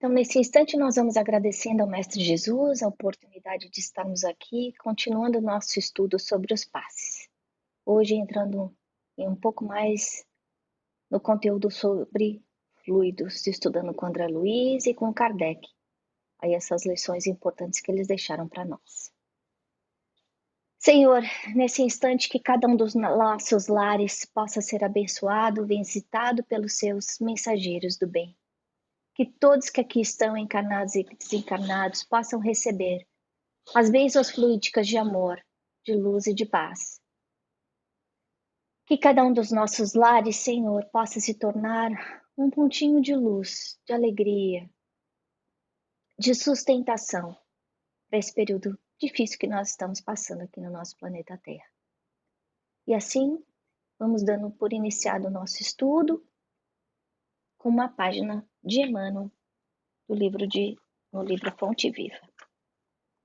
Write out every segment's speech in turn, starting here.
Então, nesse instante, nós vamos agradecendo ao Mestre Jesus a oportunidade de estarmos aqui, continuando o nosso estudo sobre os passes. Hoje, entrando em um pouco mais no conteúdo sobre fluidos, estudando com André Luiz e com Kardec. Aí essas lições importantes que eles deixaram para nós. Senhor, nesse instante que cada um dos nossos lares possa ser abençoado, visitado pelos seus mensageiros do bem. Que todos que aqui estão encarnados e desencarnados possam receber as bênçãos fluídicas de amor, de luz e de paz. Que cada um dos nossos lares, Senhor, possa se tornar um pontinho de luz, de alegria, de sustentação para esse período difícil que nós estamos passando aqui no nosso planeta Terra. E assim, vamos dando por iniciado o nosso estudo com uma página de Emmanuel no livro Fonte Viva.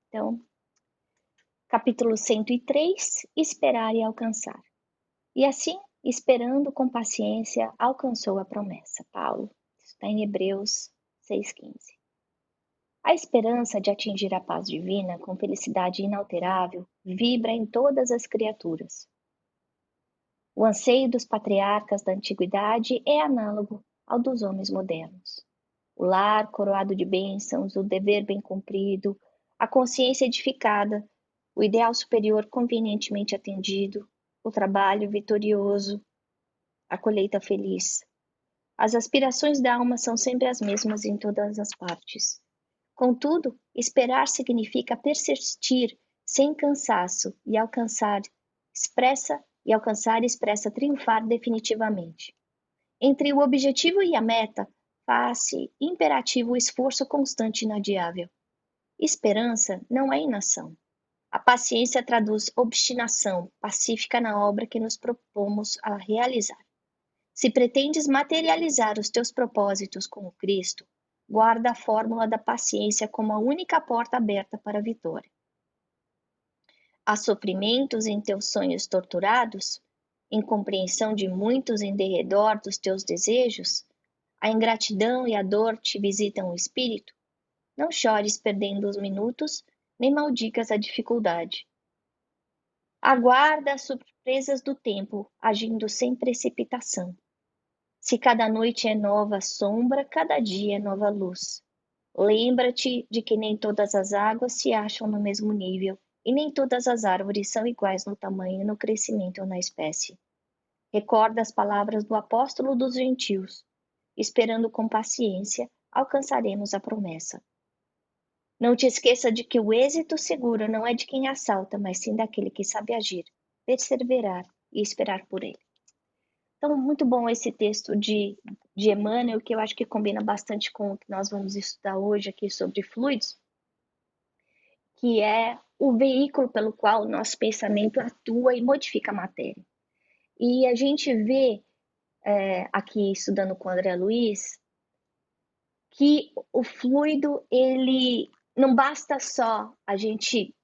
Então, capítulo 103, esperar e alcançar. E assim, esperando com paciência, alcançou a promessa. Paulo, está em Hebreus 6,15. A esperança de atingir a paz divina com felicidade inalterável vibra em todas as criaturas. O anseio dos patriarcas da antiguidade é análogo ao dos homens modernos. O lar coroado de bênçãos, o dever bem cumprido, a consciência edificada, o ideal superior convenientemente atendido, o trabalho vitorioso, a colheita feliz. As aspirações da alma são sempre as mesmas em todas as partes. Contudo, esperar significa persistir sem cansaço e alcançar expressa triunfar definitivamente. Entre o objetivo e a meta, faz-se imperativo o esforço constante e inadiável. Esperança não é inação. A paciência traduz obstinação pacífica na obra que nos propomos a realizar. Se pretendes materializar os teus propósitos com o Cristo, guarda a fórmula da paciência como a única porta aberta para a vitória. Há sofrimentos em teus sonhos torturados, incompreensão de muitos em derredor dos teus desejos, a ingratidão e a dor te visitam o espírito? Não chores perdendo os minutos, nem maldigas a dificuldade. Aguarda as surpresas do tempo, agindo sem precipitação. Se cada noite é nova sombra, cada dia é nova luz. Lembra-te de que nem todas as águas se acham no mesmo nível, e nem todas as árvores são iguais no tamanho, no crescimento ou na espécie. Recorda as palavras do apóstolo dos gentios. Esperando com paciência, alcançaremos a promessa. Não te esqueça de que o êxito seguro não é de quem assalta, mas sim daquele que sabe agir, perseverar e esperar por ele. Então, muito bom esse texto de Emmanuel, que eu acho que combina bastante com o que nós vamos estudar hoje aqui sobre fluidos, que é o veículo pelo qual o nosso pensamento atua e modifica a matéria. E a gente vê, aqui estudando com o André Luiz, que o fluido, ele não basta só a gente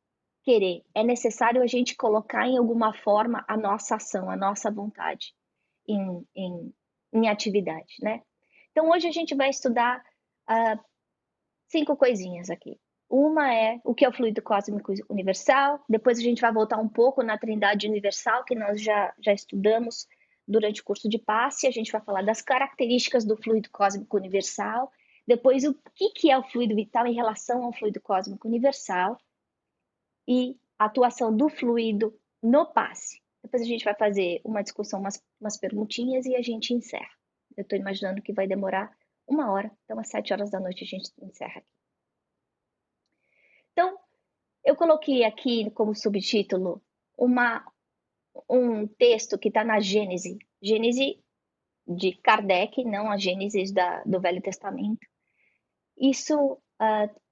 querer, é necessário a gente colocar em alguma forma a nossa ação, a nossa vontade em atividade, né? Então, hoje a gente vai estudar 5 coisinhas aqui. Uma é o que é o fluido cósmico universal, depois a gente vai voltar um pouco na Trindade Universal, que nós já estudamos durante o curso de passe, a gente vai falar das características do fluido cósmico universal, depois o que é o fluido vital em relação ao fluido cósmico universal e a atuação do fluido no passe. Depois a gente vai fazer uma discussão, umas perguntinhas e a gente encerra. Eu estou imaginando que vai demorar 1 hora, então às 7 horas da noite a gente encerra aqui. Então, eu coloquei aqui como subtítulo um texto que está na Gênese de Kardec, não a Gênesis do Velho Testamento. Isso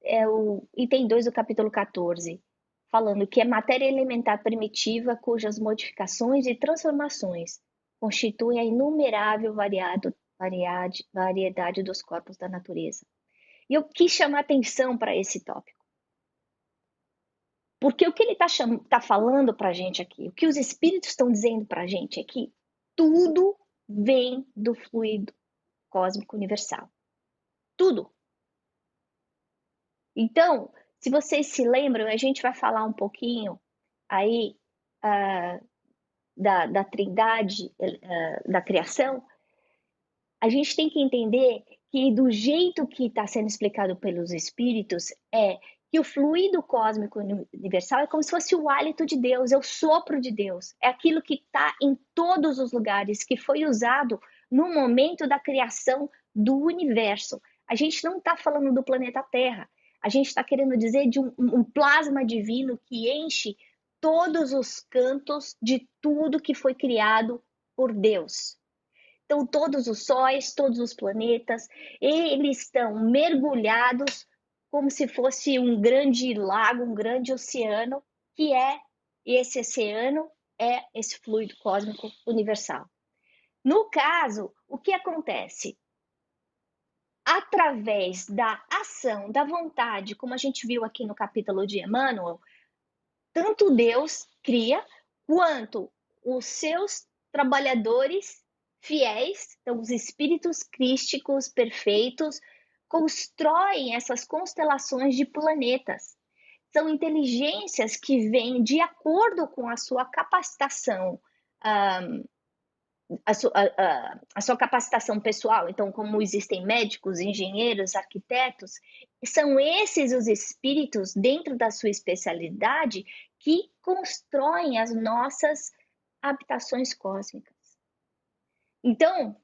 é o item 2 do capítulo 14, falando que é matéria elementar primitiva cujas modificações e transformações constituem a inumerável variedade dos corpos da natureza. E eu quis chamar atenção para esse tópico. Porque o que ele está falando para a gente aqui, o que os espíritos estão dizendo para a gente aqui, tudo vem do fluido cósmico universal. Tudo. Então, se vocês se lembram, a gente vai falar um pouquinho aí da trindade, da criação. A gente tem que entender que do jeito que está sendo explicado pelos espíritos é que o fluido cósmico universal é como se fosse o hálito de Deus, é o sopro de Deus, é aquilo que está em todos os lugares, que foi usado no momento da criação do universo. A gente não está falando do planeta Terra, a gente está querendo dizer de um plasma divino que enche todos os cantos de tudo que foi criado por Deus. Então, todos os sóis, todos os planetas, eles estão mergulhados como se fosse um grande lago, um grande oceano, que é esse oceano, é esse fluido cósmico universal. No caso, o que acontece? Através da ação, da vontade, como a gente viu aqui no capítulo de Emmanuel, tanto Deus cria, quanto os seus trabalhadores fiéis, então os espíritos crísticos perfeitos, constroem essas constelações de planetas. São inteligências que vêm de acordo com a sua capacitação, a sua capacitação pessoal. Então, como existem médicos, engenheiros, arquitetos, são esses os espíritos, dentro da sua especialidade, que constroem as nossas habitações cósmicas. Então,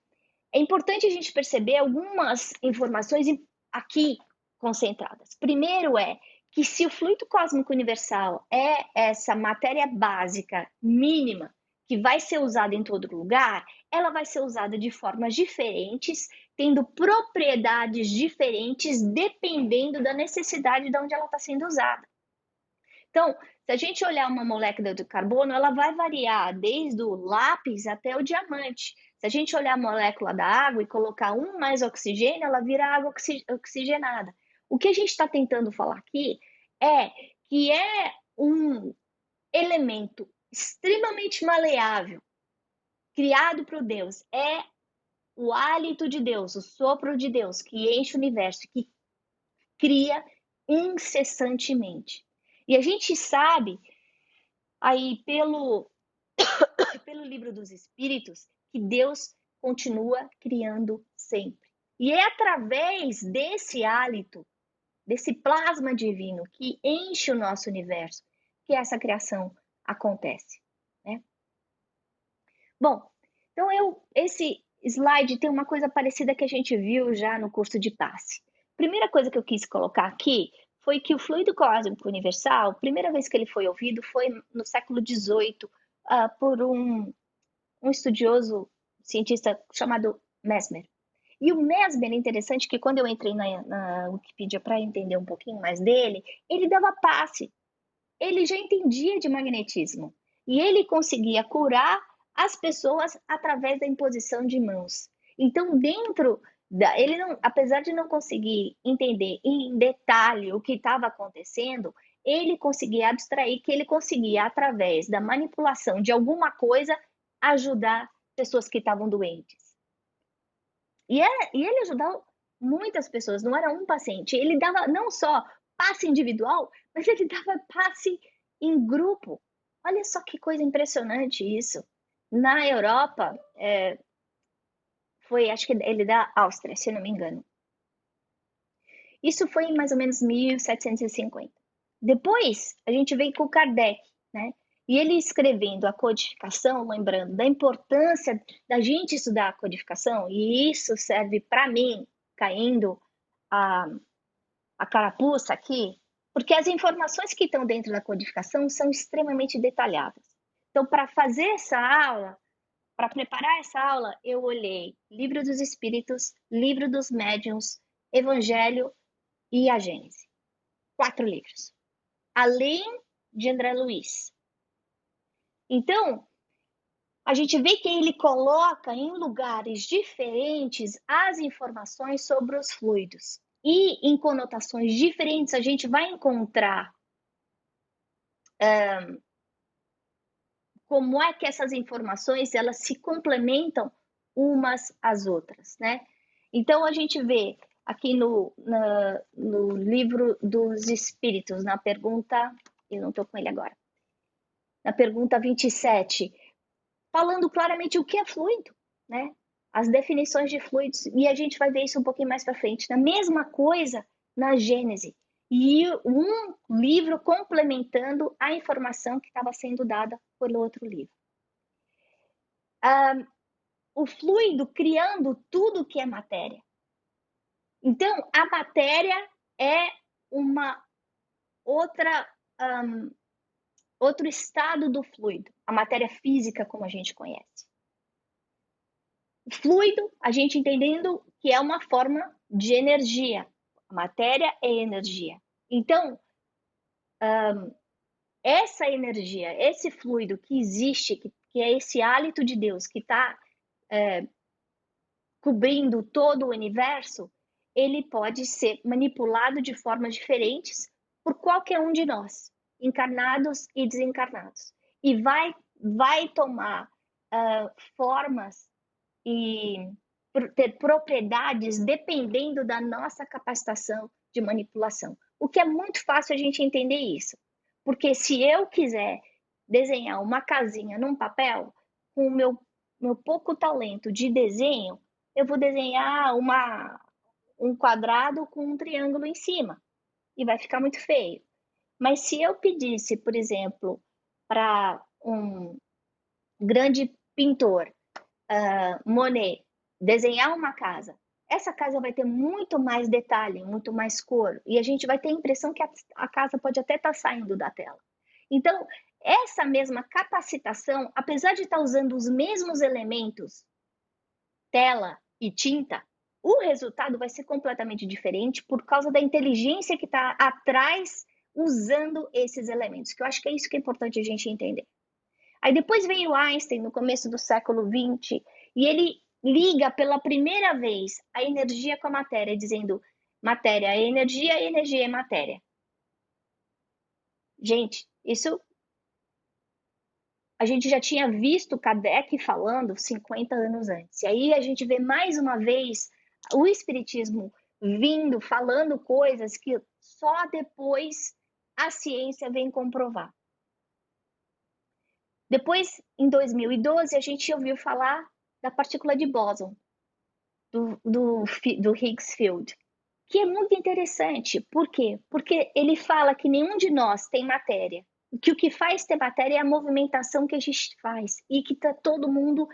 é importante a gente perceber algumas informações aqui concentradas. Primeiro é que se o fluido cósmico universal é essa matéria básica mínima que vai ser usada em todo lugar, ela vai ser usada de formas diferentes, tendo propriedades diferentes, dependendo da necessidade de onde ela está sendo usada. Então, se a gente olhar uma molécula de carbono, ela vai variar desde o lápis até o diamante. Se a gente olhar a molécula da água e colocar mais oxigênio, ela vira água oxigenada. O que a gente está tentando falar aqui é que é um elemento extremamente maleável, criado por Deus, é o hálito de Deus, o sopro de Deus, que enche o universo, que cria incessantemente. E a gente sabe aí pelo livro dos Espíritos que Deus continua criando sempre. E é através desse hálito, desse plasma divino que enche o nosso universo, que essa criação acontece, né? Bom, então esse slide tem uma coisa parecida que a gente viu já no curso de passe. Primeira coisa que eu quis colocar aqui foi que o fluido cósmico universal, a primeira vez que ele foi ouvido foi no século XVIII, por um estudioso cientista chamado Mesmer. E o Mesmer é interessante que quando eu entrei na Wikipedia para entender um pouquinho mais dele, ele dava passe. Ele já entendia de magnetismo. E ele conseguia curar as pessoas através da imposição de mãos. Então, ele não, apesar de não conseguir entender em detalhe o que estava acontecendo, ele conseguia abstrair que ele conseguia, através da manipulação de alguma coisa, ajudar pessoas que estavam doentes. E ele ajudou muitas pessoas, não era um paciente. Ele dava não só passe individual, mas ele dava passe em grupo. Olha só que coisa impressionante isso. Na Europa, acho que ele da Áustria, se eu não me engano. Isso foi em mais ou menos 1750. Depois, a gente veio com o Kardec, né? E ele escrevendo a codificação, lembrando da importância da gente estudar a codificação, e isso serve para mim, caindo a carapuça aqui, porque as informações que estão dentro da codificação são extremamente detalhadas. Então, para fazer essa aula, para preparar essa aula, eu olhei Livro dos Espíritos, Livro dos Médiuns, Evangelho e a Gênese. 4 livros. Além de André Luiz. Então, a gente vê que ele coloca em lugares diferentes as informações sobre os fluidos. E em conotações diferentes, a gente vai encontrar como é que essas informações elas se complementam umas às outras, né? Então, a gente vê aqui no livro dos Espíritos, na pergunta, eu não estou com ele agora, na pergunta 27, falando claramente o que é fluido, né? As definições de fluidos, e a gente vai ver isso um pouquinho mais para frente. Na mesma coisa na Gênese, e um livro complementando a informação que estava sendo dada pelo outro livro. O fluido criando tudo que é matéria. Então, a matéria é uma outro estado do fluido, a matéria física como a gente conhece. Fluido, a gente entendendo que é uma forma de energia. A matéria é energia. Então, essa energia, esse fluido que existe, que é esse hálito de Deus que está cobrindo todo o universo, ele pode ser manipulado de formas diferentes por qualquer um de nós, encarnados e desencarnados. E vai tomar formas e ter propriedades dependendo da nossa capacitação de manipulação. O que é muito fácil a gente entender isso. Porque se eu quiser desenhar uma casinha num papel, com o meu pouco talento de desenho, eu vou desenhar um quadrado com um triângulo em cima. E vai ficar muito feio. Mas se eu pedisse, por exemplo, para um grande pintor, Monet, desenhar uma casa, essa casa vai ter muito mais detalhe, muito mais cor, e a gente vai ter a impressão que a casa pode até estar saindo da tela. Então, essa mesma capacitação, apesar de estar usando os mesmos elementos, tela e tinta, o resultado vai ser completamente diferente por causa da inteligência que está atrás usando esses elementos, que eu acho que é isso que é importante a gente entender. Aí depois veio Einstein, no começo do século XX, e ele liga pela primeira vez a energia com a matéria, dizendo matéria é energia e energia é matéria. Gente, isso a gente já tinha visto Kardec falando 50 anos antes. E aí a gente vê mais uma vez o Espiritismo vindo, falando coisas que só depois a ciência vem comprovar. Depois, em 2012, a gente ouviu falar da partícula de bóson, do Higgs Field, que é muito interessante. Por quê? Porque ele fala que nenhum de nós tem matéria, que o que faz ter matéria é a movimentação que a gente faz, e que está todo mundo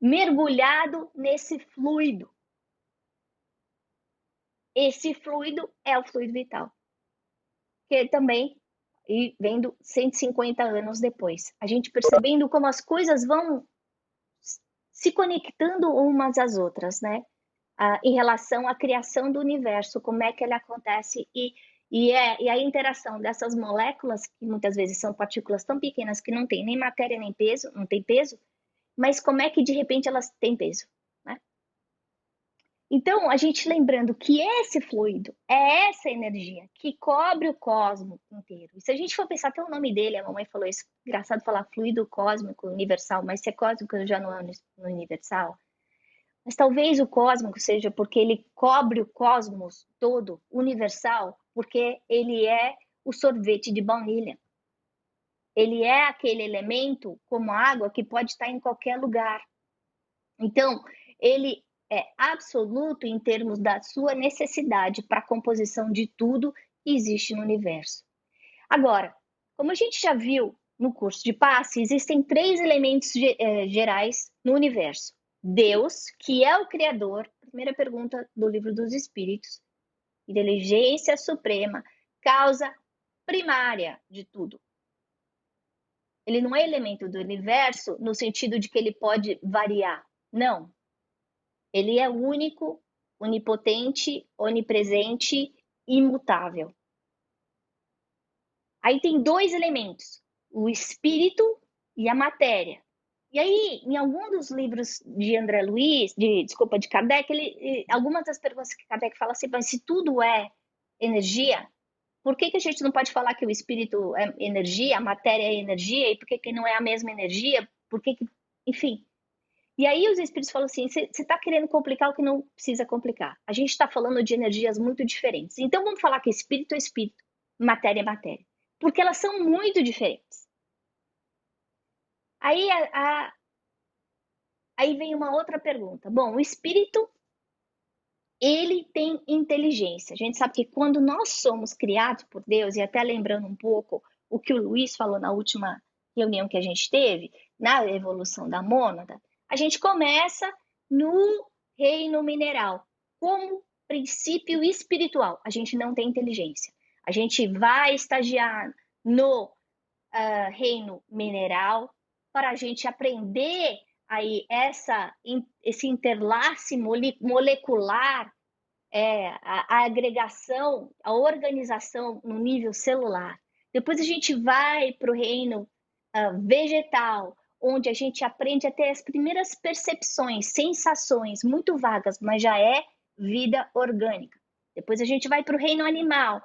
mergulhado nesse fluido. Esse fluido é o fluido vital, que também, e vendo 150 anos depois, a gente percebendo como as coisas vão se conectando umas às outras, né? Em relação à criação do universo, como é que ele acontece e a interação dessas moléculas, que muitas vezes são partículas tão pequenas que não tem nem matéria nem peso, não tem peso, mas como é que de repente elas têm peso, né? Então, a gente lembrando que esse fluido é essa energia que cobre o cosmos inteiro. E se a gente for pensar até o nome dele, a mamãe falou isso, engraçado falar fluido cósmico universal, mas se é cósmico já não é no universal. Mas talvez o cósmico seja porque ele cobre o cosmos todo, universal, porque ele é o sorvete de baunilha. Ele é aquele elemento, como a água, que pode estar em qualquer lugar. Então, ele é absoluto em termos da sua necessidade para a composição de tudo que existe no universo. Agora, como a gente já viu no curso de passe, existem 3 elementos gerais no universo. Deus, que é o Criador, primeira pergunta do Livro dos Espíritos, inteligência suprema, causa primária de tudo. Ele não é elemento do universo no sentido de que ele pode variar. Não. Ele é único, onipotente, onipresente, imutável. Aí tem 2 elementos, o espírito e a matéria. E aí, em algum dos livros de André Luiz, de Kardec, algumas das perguntas que Kardec fala assim, mas se tudo é energia, por que a gente não pode falar que o espírito é energia, a matéria é energia, e por que não é a mesma energia? Enfim. E aí os espíritos falam assim, você está querendo complicar o que não precisa complicar. A gente está falando de energias muito diferentes. Então vamos falar que espírito é espírito, matéria é matéria. Porque elas são muito diferentes. Aí, aí vem uma outra pergunta. Bom, o espírito, ele tem inteligência. A gente sabe que quando nós somos criados por Deus, e até lembrando um pouco o que o Luiz falou na última reunião que a gente teve, na evolução da mônada, a gente começa no reino mineral, como princípio espiritual. A gente não tem inteligência. A gente vai estagiar no reino mineral para a gente aprender aí esse interlace molecular, a agregação, a organização no nível celular. Depois a gente vai para o reino vegetal, onde a gente aprende a ter as primeiras percepções, sensações muito vagas, mas já é vida orgânica. Depois a gente vai para o reino animal,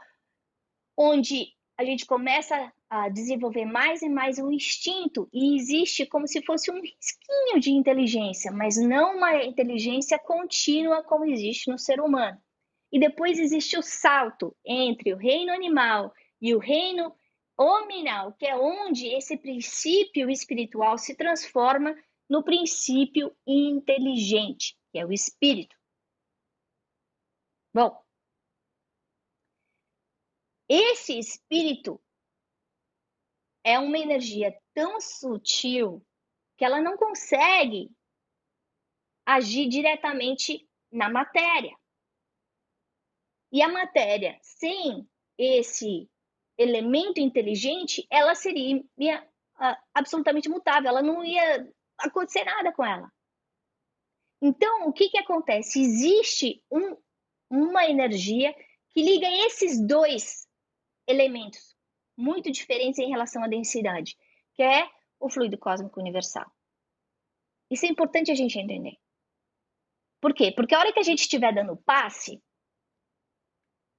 onde a gente começa a desenvolver mais e mais o instinto e existe como se fosse um risquinho de inteligência, mas não uma inteligência contínua como existe no ser humano. E depois existe o salto entre o reino animal e o reino hominal, que é onde esse princípio espiritual se transforma no princípio inteligente, que é o espírito. Bom, esse espírito é uma energia tão sutil que ela não consegue agir diretamente na matéria. E a matéria, sem esse elemento inteligente, ela seria absolutamente mutável, ela não ia acontecer nada com ela. Então, o que acontece? Existe uma energia que liga esses dois elementos muito diferentes em relação à densidade, que é o fluido cósmico universal. Isso é importante a gente entender. Por quê? Porque a hora que a gente estiver dando passe,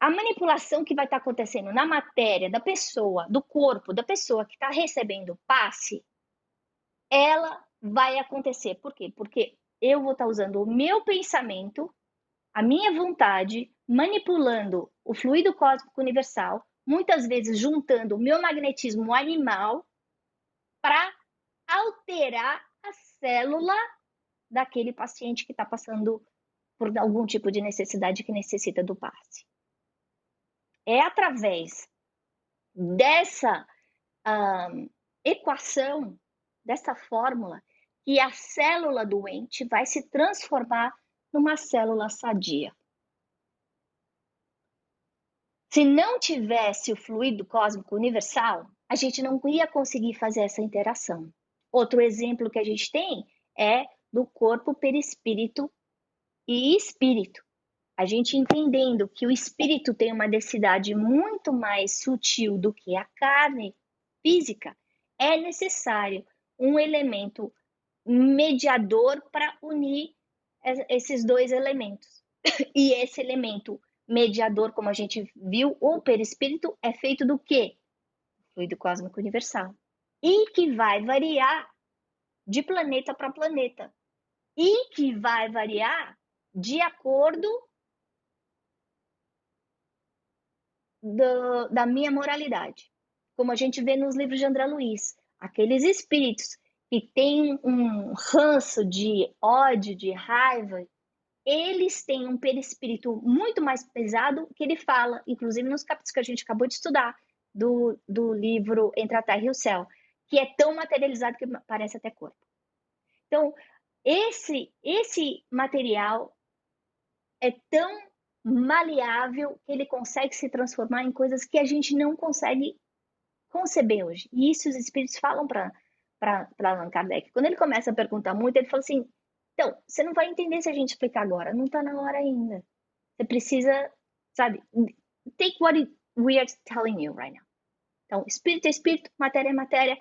a manipulação que vai estar acontecendo na matéria da pessoa, do corpo da pessoa que está recebendo o passe, ela vai acontecer. Por quê? Porque eu vou estar usando o meu pensamento, a minha vontade, manipulando o fluido cósmico universal, muitas vezes juntando o meu magnetismo animal para alterar a célula daquele paciente que está passando por algum tipo de necessidade que necessita do passe. É através dessa equação, dessa fórmula, que a célula doente vai se transformar numa célula sadia. Se não tivesse o fluido cósmico universal, a gente não ia conseguir fazer essa interação. Outro exemplo que a gente tem é do corpo, perispírito e espírito. A gente entendendo que o espírito tem uma densidade muito mais sutil do que a carne física, é necessário um elemento mediador para unir esses dois elementos. E esse elemento mediador, como a gente viu, o perispírito, é feito do quê? Fluido cósmico universal. E que vai variar de planeta para planeta. E que vai variar de acordo da minha moralidade. Como a gente vê nos livros de André Luiz. Aqueles espíritos que têm um ranço de ódio, de raiva, eles têm um perispírito muito mais pesado que ele fala, inclusive nos capítulos que a gente acabou de estudar, do livro Entre a Terra e o Céu, que é tão materializado que parece até corpo. Então, esse material é tão maleável que ele consegue se transformar em coisas que a gente não consegue conceber hoje. E isso os espíritos falam para Allan Kardec. Quando ele começa a perguntar muito, ele fala assim, então, você não vai entender se a gente explicar agora, não está na hora ainda. Você precisa, sabe, take what we are telling you right now. Então, espírito é espírito, matéria é matéria,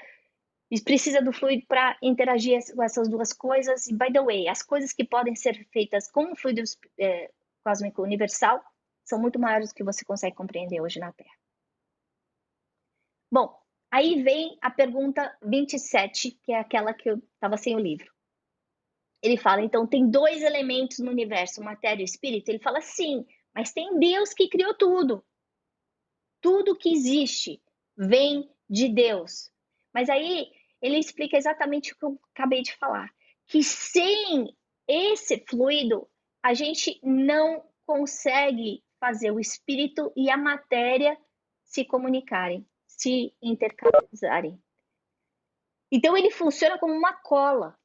e precisa do fluido para interagir com essas duas coisas. E, by the way, as coisas que podem ser feitas com o fluido cósmico universal são muito maiores do que você consegue compreender hoje na Terra. Bom, aí vem a pergunta 27, que é aquela que eu estava sem o livro. Ele fala, então tem dois elementos no universo, matéria e espírito? Ele fala, sim, mas tem Deus que criou tudo. Tudo que existe vem de Deus. Mas aí ele explica exatamente o que eu acabei de falar, que sem esse fluido, a gente não consegue fazer o espírito e a matéria se comunicarem, se intercambiarem. Então ele funciona como uma cola.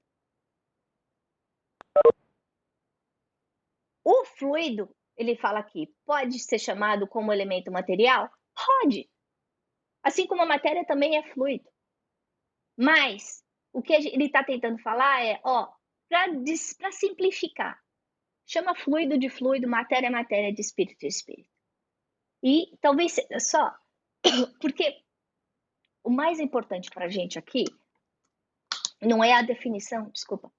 O fluido, ele fala aqui, pode ser chamado como elemento material? Pode. Assim como a matéria também é fluido. Mas o que ele está tentando falar é, ó, para simplificar, chama fluido de fluido, matéria é matéria, de espírito é espírito. E talvez só, porque o mais importante para a gente aqui não é a definição, desculpa,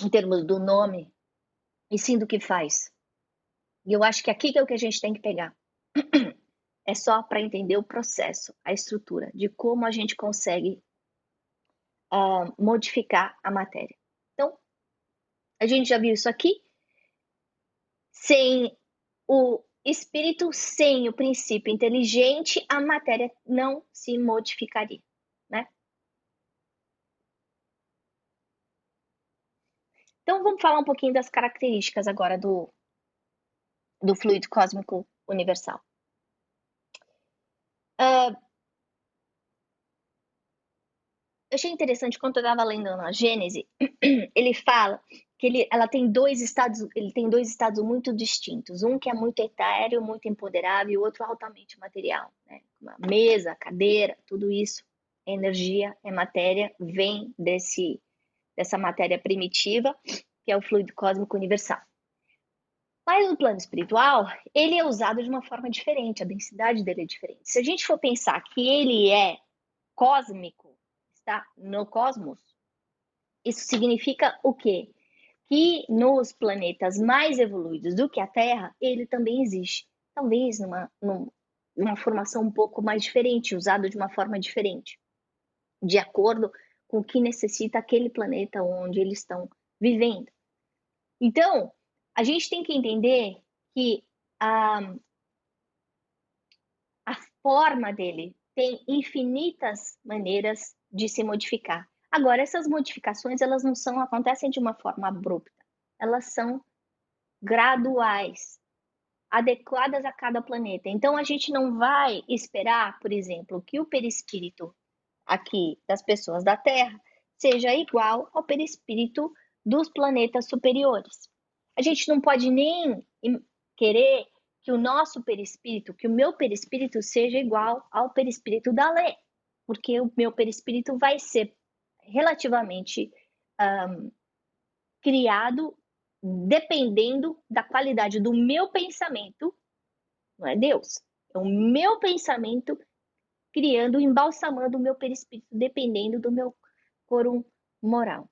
em termos do nome, e sim do que faz. E eu acho que aqui que é o que a gente tem que pegar. É só para entender o processo, a estrutura, de como a gente consegue modificar a matéria. Então, a gente já viu isso aqui. Sem o espírito, sem o princípio inteligente, a matéria não se modificaria, né? Então, vamos falar um pouquinho das características agora do fluido cósmico universal. Eu achei interessante, quando eu estava lendo na Gênese, ele fala que ela tem dois estados, ele tem dois estados muito distintos. Um que é muito etéreo, muito empoderável, e o outro altamente material, né? Uma mesa, cadeira, tudo isso é energia, é matéria, vem dessa matéria primitiva, que é o fluido cósmico universal. Mas no plano espiritual, ele é usado de uma forma diferente, a densidade dele é diferente. Se a gente for pensar que ele é cósmico, está no cosmos, isso significa o quê? Que nos planetas mais evoluídos do que a Terra, ele também existe. Talvez numa formação um pouco mais diferente, usado de uma forma diferente, de acordo com o que necessita aquele planeta onde eles estão vivendo. Então, a gente tem que entender que a forma dele tem infinitas maneiras de se modificar. Agora, essas modificações, elas não acontecem de uma forma abrupta. Elas são graduais, adequadas a cada planeta. Então, a gente não vai esperar, por exemplo, que o perispírito aqui das pessoas da Terra seja igual ao perispírito dos planetas superiores. A gente não pode nem querer que o nosso perispírito, que o meu perispírito seja igual ao perispírito da Lê, porque o meu perispírito vai ser relativamente criado dependendo da qualidade do meu pensamento, não é Deus, é o meu pensamento criando, embalsamando o meu perispírito, dependendo do meu quorum moral.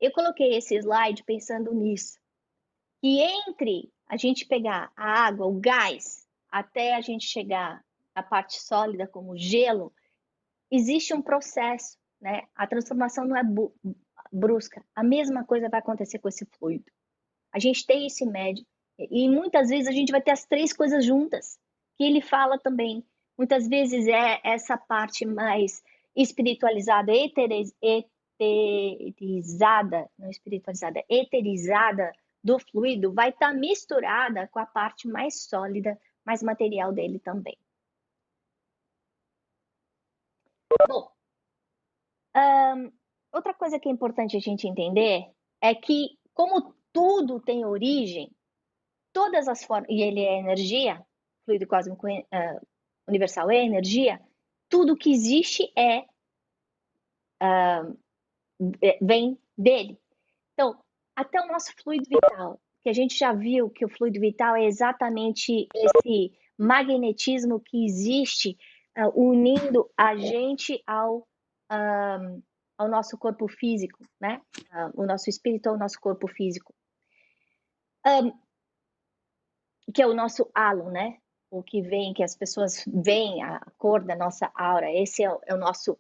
Eu coloquei esse slide pensando nisso. E entre a gente pegar a água, o gás, até a gente chegar à parte sólida, como o gelo, existe um processo, né? A transformação não é brusca. A mesma coisa vai acontecer com esse fluido. A gente tem esse médio, e muitas vezes a gente vai ter as três coisas juntas, que ele fala também. Muitas vezes é essa parte mais espiritualizada, eterizada, não espiritualizada, eterizada do fluido, vai estar misturada com a parte mais sólida, mais material dele também. Bom, outra coisa que é importante a gente entender é que, como tudo tem origem, todas as formas, e ele é energia, fluido cósmico universal é energia, tudo que existe vem dele. Então, até o nosso fluido vital, que a gente já viu que o fluido vital é exatamente esse magnetismo que existe unindo a gente ao nosso corpo físico, né? O nosso espírito ao nosso corpo físico. Que é o nosso halo, né? o que vem, que as pessoas veem a cor da nossa aura, esse é o nosso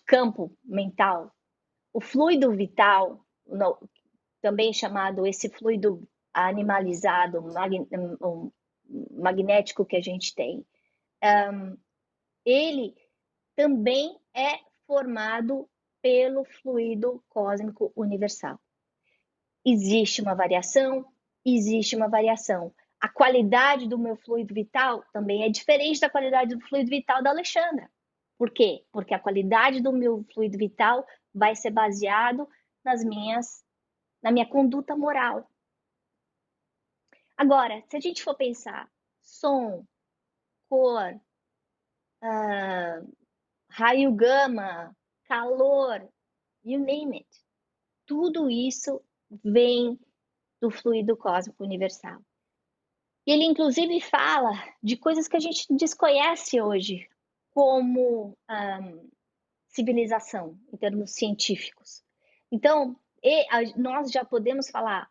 campo mental. O fluido vital, também chamado esse fluido animalizado, magnético que a gente tem, ele também é formado pelo fluido cósmico universal. Existe uma variação, existe uma variação. A qualidade do meu fluido vital também é diferente da qualidade do fluido vital da Alexandra. Por quê? Porque a qualidade do meu fluido vital vai ser baseado na minha conduta moral. Agora, se a gente for pensar som, cor, raio gama, calor, you name it, tudo isso vem do fluido cósmico universal. E ele, inclusive, fala de coisas que a gente desconhece hoje, como civilização, em termos científicos. Então, nós já podemos falar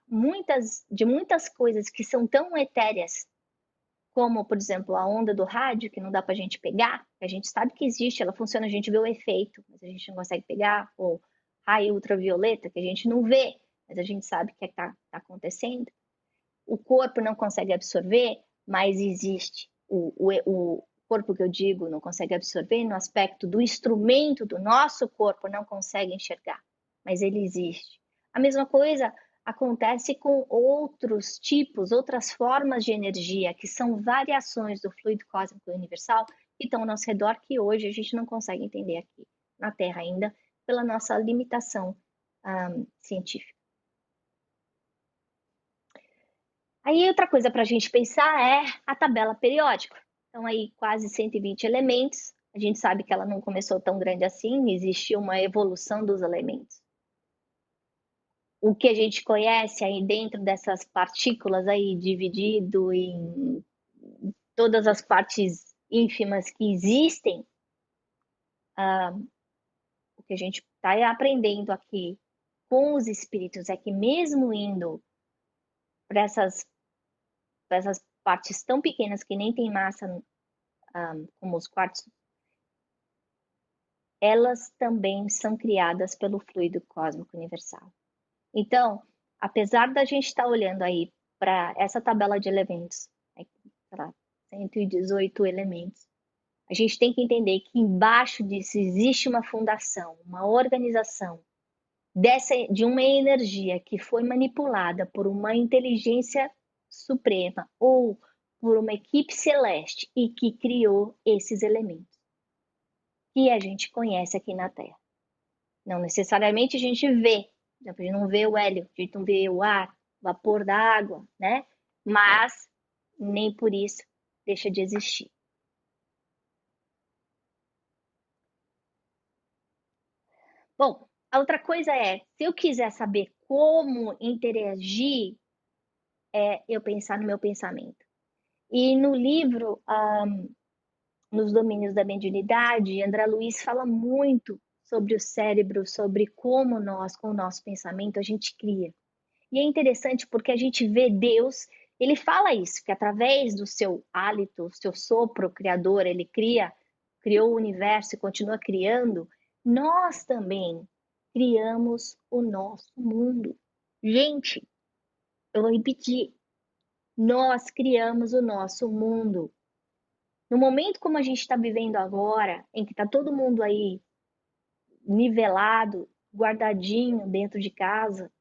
de muitas coisas que são tão etéreas, como, por exemplo, a onda do rádio, que não dá para a gente pegar, que a gente sabe que existe, ela funciona, a gente vê o efeito, mas a gente não consegue pegar, ou raio ultravioleta, que a gente não vê, mas a gente sabe que está acontecendo. O corpo não consegue absorver, mas existe. O corpo que eu digo não consegue absorver no aspecto do instrumento do nosso corpo, não consegue enxergar, mas ele existe. A mesma coisa acontece com outros tipos, outras formas de energia, que são variações do fluido cósmico universal que estão ao nosso redor, que hoje a gente não consegue entender aqui na Terra ainda, pela nossa limitação científica. Aí outra coisa para a gente pensar é a tabela periódica. Então aí quase 120 elementos. A gente sabe que ela não começou tão grande assim, existiu uma evolução dos elementos. O que a gente conhece aí dentro dessas partículas aí dividido em todas as partes ínfimas que existem, o que a gente está aprendendo aqui com os espíritos é que mesmo indo para essas partes tão pequenas que nem tem massa, como os quartos, elas também são criadas pelo fluido cósmico universal. Então, apesar da gente estar olhando aí para essa tabela de elementos, sei lá, 118 elementos, a gente tem que entender que embaixo disso existe uma fundação, uma organização de uma energia que foi manipulada por uma inteligência suprema ou por uma equipe celeste e que criou esses elementos que a gente conhece aqui na Terra. Não necessariamente a gente vê, a gente não vê o hélio, a gente não vê o ar, o vapor da água, né? Mas nem por isso deixa de existir. Bom, a outra coisa é, se eu quiser saber como interagir, eu pensar no meu pensamento. E no livro, Nos Domínios da Mediunidade, André Luiz fala muito sobre o cérebro, sobre como nós, com o nosso pensamento, a gente cria. E é interessante porque a gente vê Deus, ele fala isso, que através do seu hálito, seu sopro criador, ele criou o universo e continua criando, nós também criamos o nosso mundo. Gente, eu vou repetir, nós criamos o nosso mundo. No momento como a gente está vivendo agora, em que está todo mundo aí nivelado, guardadinho dentro de casa,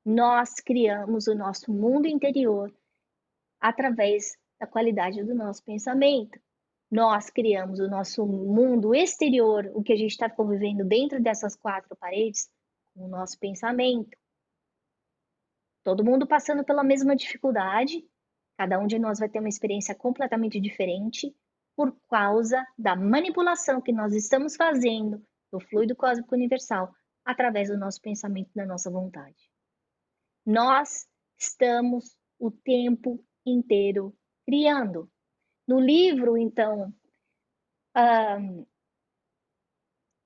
nós criamos o nosso mundo interior através da qualidade do nosso pensamento. Nós criamos o nosso mundo exterior, o que a gente está convivendo dentro dessas quatro paredes, com o nosso pensamento. Todo mundo passando pela mesma dificuldade, cada um de nós vai ter uma experiência completamente diferente por causa da manipulação que nós estamos fazendo do fluido cósmico universal através do nosso pensamento e da nossa vontade. Nós estamos o tempo inteiro criando. No livro, então,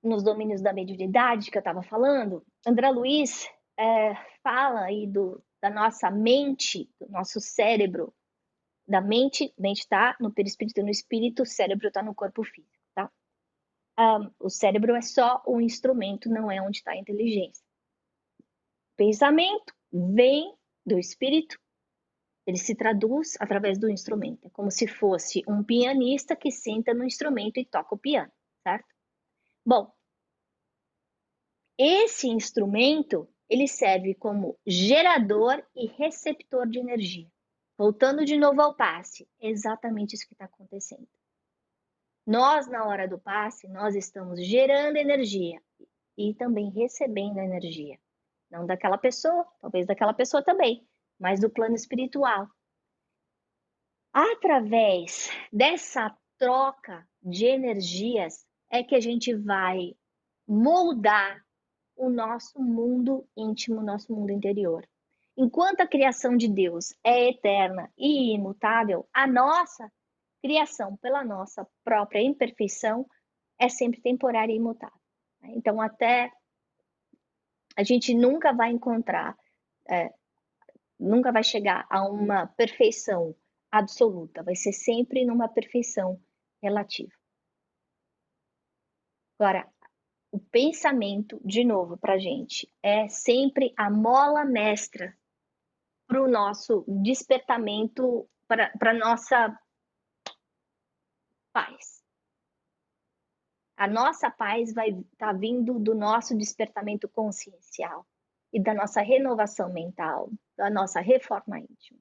Nos Domínios da Mediunidade, que eu estava falando, André Luiz fala aí da nossa mente, do nosso cérebro, da mente está no perispírito, no espírito, o cérebro está no corpo físico, tá? O cérebro é só um instrumento, não é onde está a inteligência. Pensamento vem do espírito, ele se traduz através do instrumento. É como se fosse um pianista que senta no instrumento e toca o piano, certo? Bom, esse instrumento, ele serve como gerador e receptor de energia. Voltando de novo ao passe, é exatamente isso que está acontecendo. Nós, na hora do passe, nós estamos gerando energia e também recebendo energia. Não daquela pessoa, talvez daquela pessoa também, mas do plano espiritual. Através dessa troca de energias é que a gente vai moldar o nosso mundo íntimo, o nosso mundo interior. Enquanto a criação de Deus é eterna e imutável, a nossa criação, pela nossa própria imperfeição, é sempre temporária e imutável. Então, até a gente nunca vai encontrar, nunca vai chegar a uma perfeição absoluta, vai ser sempre numa perfeição relativa. Agora, o pensamento, de novo, para a gente, é sempre a mola mestra para o nosso despertamento, para a nossa paz. A nossa paz vai estar vindo do nosso despertamento consciencial e da nossa renovação mental, da nossa reforma íntima.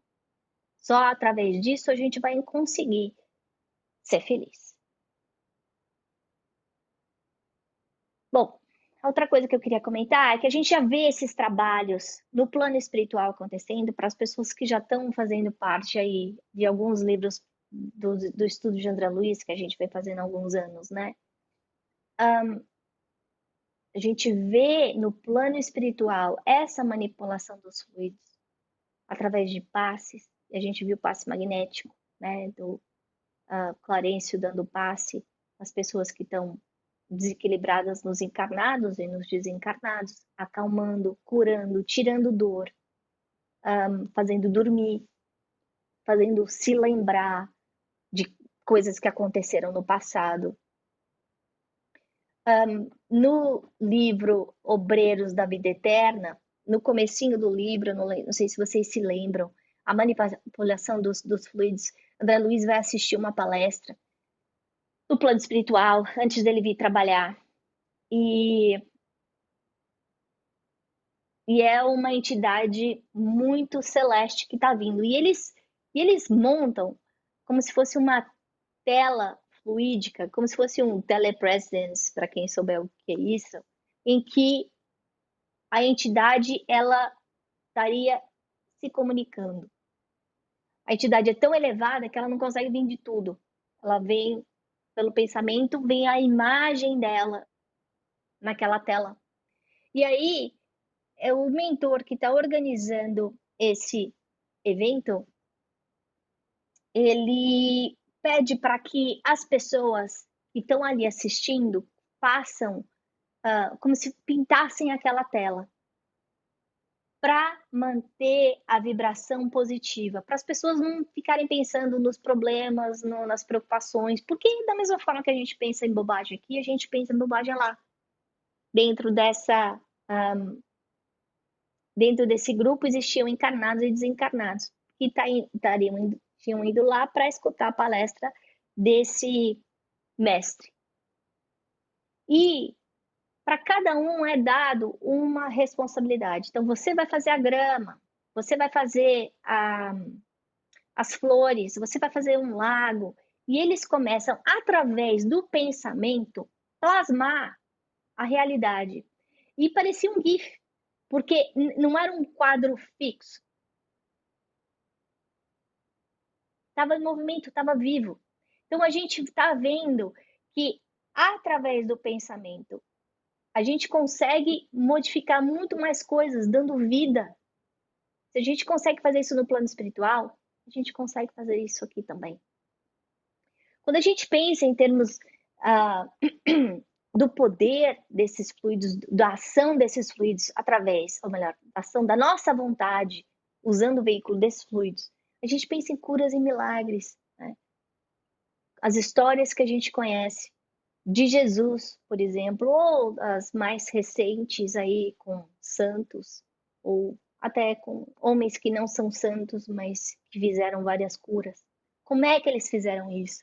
Só através disso a gente vai conseguir ser feliz. Bom, outra coisa que eu queria comentar é que a gente já vê esses trabalhos no plano espiritual acontecendo para as pessoas que já estão fazendo parte aí de alguns livros do estudo de André Luiz, que a gente vem fazendo há alguns anos, né? A gente vê no plano espiritual essa manipulação dos fluidos através de passes. A gente viu o passe magnético, né? Do Clarencio dando passe às pessoas que estão desequilibradas nos encarnados e nos desencarnados, acalmando, curando, tirando dor, fazendo dormir, fazendo se lembrar de coisas que aconteceram no passado. No livro Obreiros da Vida Eterna, no comecinho do livro, não sei se vocês se lembram, a manipulação dos fluidos, André Luiz vai assistir uma palestra no plano espiritual, antes dele vir trabalhar, e é uma entidade muito celeste que está vindo, e eles montam como se fosse uma tela fluídica, como se fosse um telepresence, para quem souber o que é isso, em que a entidade ela estaria se comunicando. A entidade é tão elevada que ela não consegue vir de tudo. Ela vem pelo pensamento, vem a imagem dela naquela tela. E aí, é o mentor que está organizando esse evento, ele pede para que as pessoas que estão ali assistindo façam como se pintassem aquela tela para manter a vibração positiva, para as pessoas não ficarem pensando nos problemas, nas preocupações, porque da mesma forma que a gente pensa em bobagem aqui, a gente pensa em bobagem lá. Dentro desse grupo existiam encarnados e desencarnados, que tinham ido lá para escutar a palestra desse mestre. E para cada um é dado uma responsabilidade. Então, você vai fazer a grama, você vai fazer as flores, você vai fazer um lago. E eles começam, através do pensamento, plasmar a realidade. E parecia um GIF, porque não era um quadro fixo. Estava em movimento, estava vivo. Então, a gente está vendo que, através do pensamento, a gente consegue modificar muito mais coisas, dando vida. Se a gente consegue fazer isso no plano espiritual, a gente consegue fazer isso aqui também. Quando a gente pensa em termos do poder desses fluidos, da ação desses fluidos através, ou melhor, da ação da nossa vontade, usando o veículo desses fluidos, a gente pensa em curas e milagres, né? As histórias que a gente conhece de Jesus, por exemplo, ou as mais recentes aí com santos, ou até com homens que não são santos, mas que fizeram várias curas. Como é que eles fizeram isso?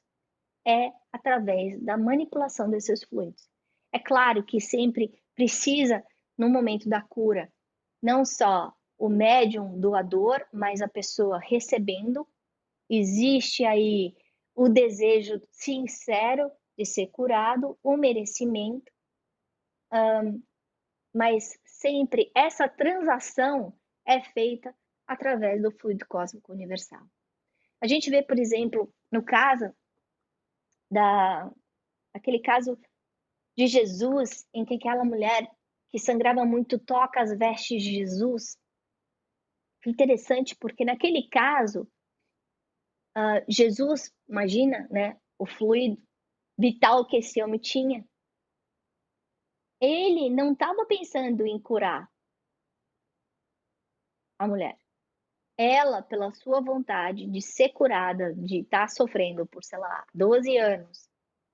É através da manipulação desses fluidos. É claro que sempre precisa, no momento da cura, não só o médium doador, mas a pessoa recebendo. Existe aí o desejo sincero de ser curado, o merecimento, mas sempre essa transação é feita através do fluido cósmico universal. A gente vê, por exemplo, no caso aquele caso de Jesus, em que aquela mulher que sangrava muito toca as vestes de Jesus. Interessante, porque naquele caso, Jesus, imagina, né, o fluido vital que esse homem tinha. Ele não estava pensando em curar a mulher. Ela, pela sua vontade de ser curada, de estar sofrendo por, sei lá, 12 anos,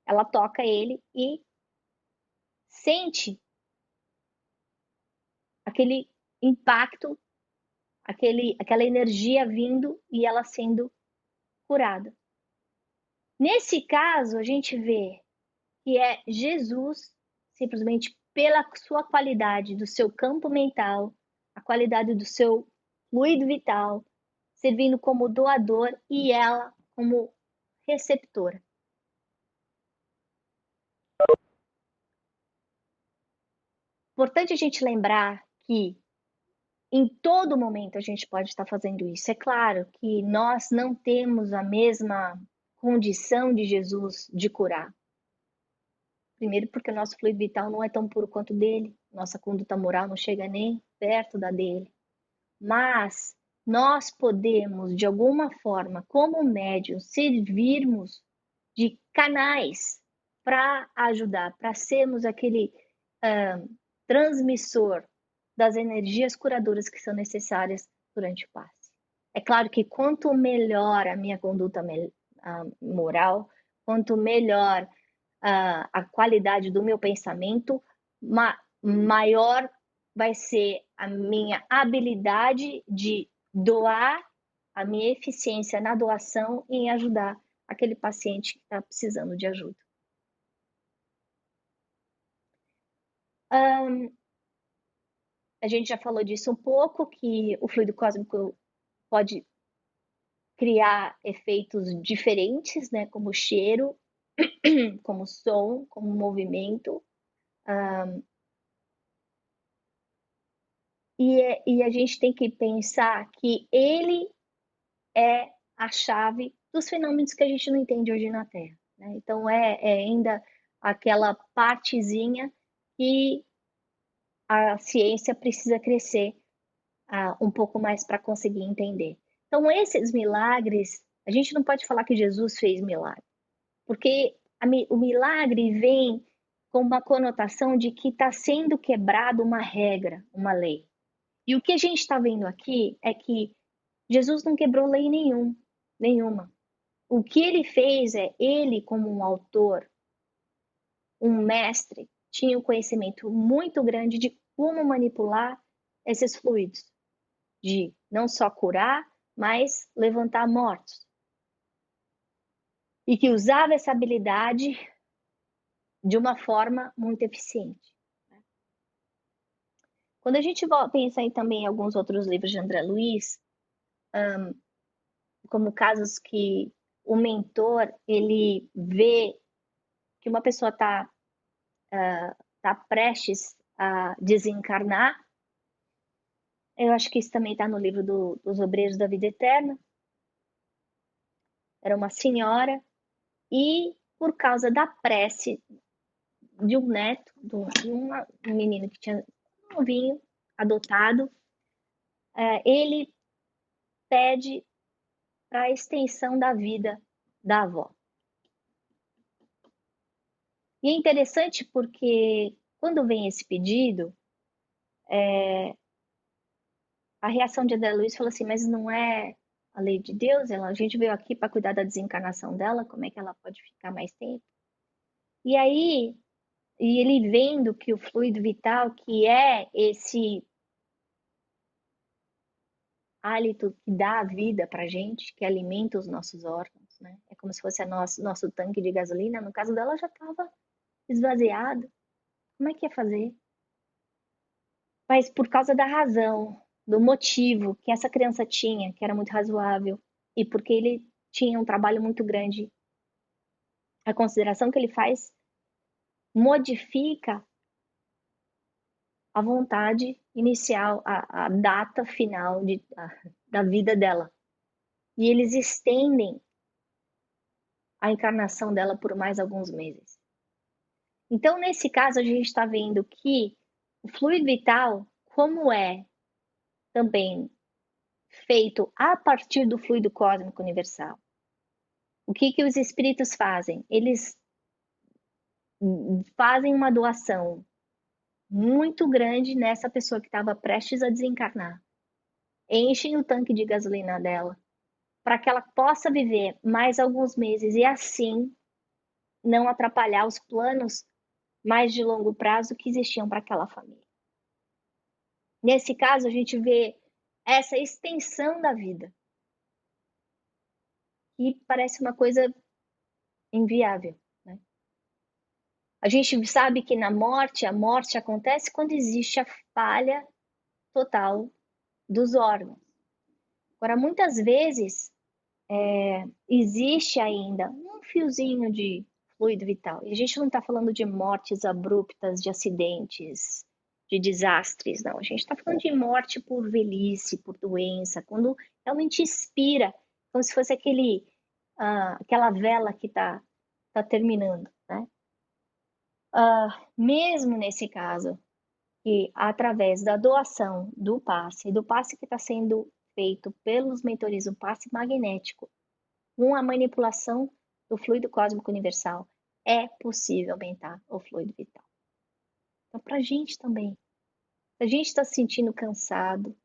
ela toca ele e sente aquele impacto, aquela energia vindo e ela sendo curada. Nesse caso, a gente vê que é Jesus, simplesmente pela sua qualidade do seu campo mental, a qualidade do seu fluido vital, servindo como doador e ela como receptora. Importante a gente lembrar que em todo momento a gente pode estar fazendo isso. É claro que nós não temos a mesma condição de Jesus de curar. Primeiro, porque o nosso fluido vital não é tão puro quanto o dele, nossa conduta moral não chega nem perto da dele. Mas nós podemos, de alguma forma, como médiums, servirmos de canais para ajudar, para sermos aquele transmissor das energias curadoras que são necessárias durante o passe. É claro que quanto melhor a minha conduta moral, quanto melhor a qualidade do meu pensamento, maior vai ser a minha habilidade de doar, a minha eficiência na doação em ajudar aquele paciente que está precisando de ajuda. A gente já falou disso um pouco, que o fluido cósmico pode criar efeitos diferentes, né, como cheiro, como som, como movimento. E a gente tem que pensar que ele é a chave dos fenômenos que a gente não entende hoje na Terra, né? Então, é ainda aquela partezinha que a ciência precisa crescer um pouco mais para conseguir entender. Então, esses milagres, a gente não pode falar que Jesus fez milagre, porque o milagre vem com uma conotação de que está sendo quebrada uma regra, uma lei. E o que a gente está vendo aqui é que Jesus não quebrou lei nenhuma. O que ele fez é, ele como um autor, um mestre, tinha um conhecimento muito grande de como manipular esses fluidos, de não só curar, mas levantar mortos. E que usava essa habilidade de uma forma muito eficiente. Quando a gente pensa em também alguns outros livros de André Luiz, como casos que o mentor ele vê que uma pessoa está prestes a desencarnar. Eu acho que isso também está no livro dos Obreiros da Vida Eterna. Era uma senhora e por causa da prece de um neto, de um menino que tinha um novinho adotado, ele pede para a extensão da vida da avó. E é interessante porque quando vem esse pedido, a reação de André Luiz falou assim, mas não é a lei de Deus, a gente veio aqui para cuidar da desencarnação dela, como é que ela pode ficar mais tempo? E aí, e ele vendo que o fluido vital, que é esse hálito que dá a vida para a gente, que alimenta os nossos órgãos, né? É como se fosse nosso tanque de gasolina. No caso dela, já estava esvaziado. Como é que ia fazer? Mas por causa da razão, do motivo que essa criança tinha, que era muito razoável, e porque ele tinha um trabalho muito grande, a consideração que ele faz modifica a vontade inicial, a data final da vida dela. E eles estendem a encarnação dela por mais alguns meses. Então, nesse caso, a gente está vendo que o fluido vital, como é também feito a partir do fluido cósmico universal, o que os espíritos fazem? Eles fazem uma doação muito grande nessa pessoa que estava prestes a desencarnar. Enchem o tanque de gasolina dela para que ela possa viver mais alguns meses e assim não atrapalhar os planos mais de longo prazo que existiam para aquela família. Nesse caso, a gente vê essa extensão da vida, que parece uma coisa inviável, né? A gente sabe que a morte acontece quando existe a falha total dos órgãos. Agora, muitas vezes, existe ainda um fiozinho de fluido vital. E a gente não está falando de mortes abruptas, de acidentes, de desastres, não. A gente está falando de morte por velhice, por doença, quando realmente expira, como se fosse aquela vela que está terminando, né? Mesmo nesse caso, que através da doação do passe que está sendo feito pelos mentores, o passe magnético, com a manipulação do fluido cósmico universal, é possível aumentar o fluido vital. Então, para a gente também, se a gente está se sentindo cansado,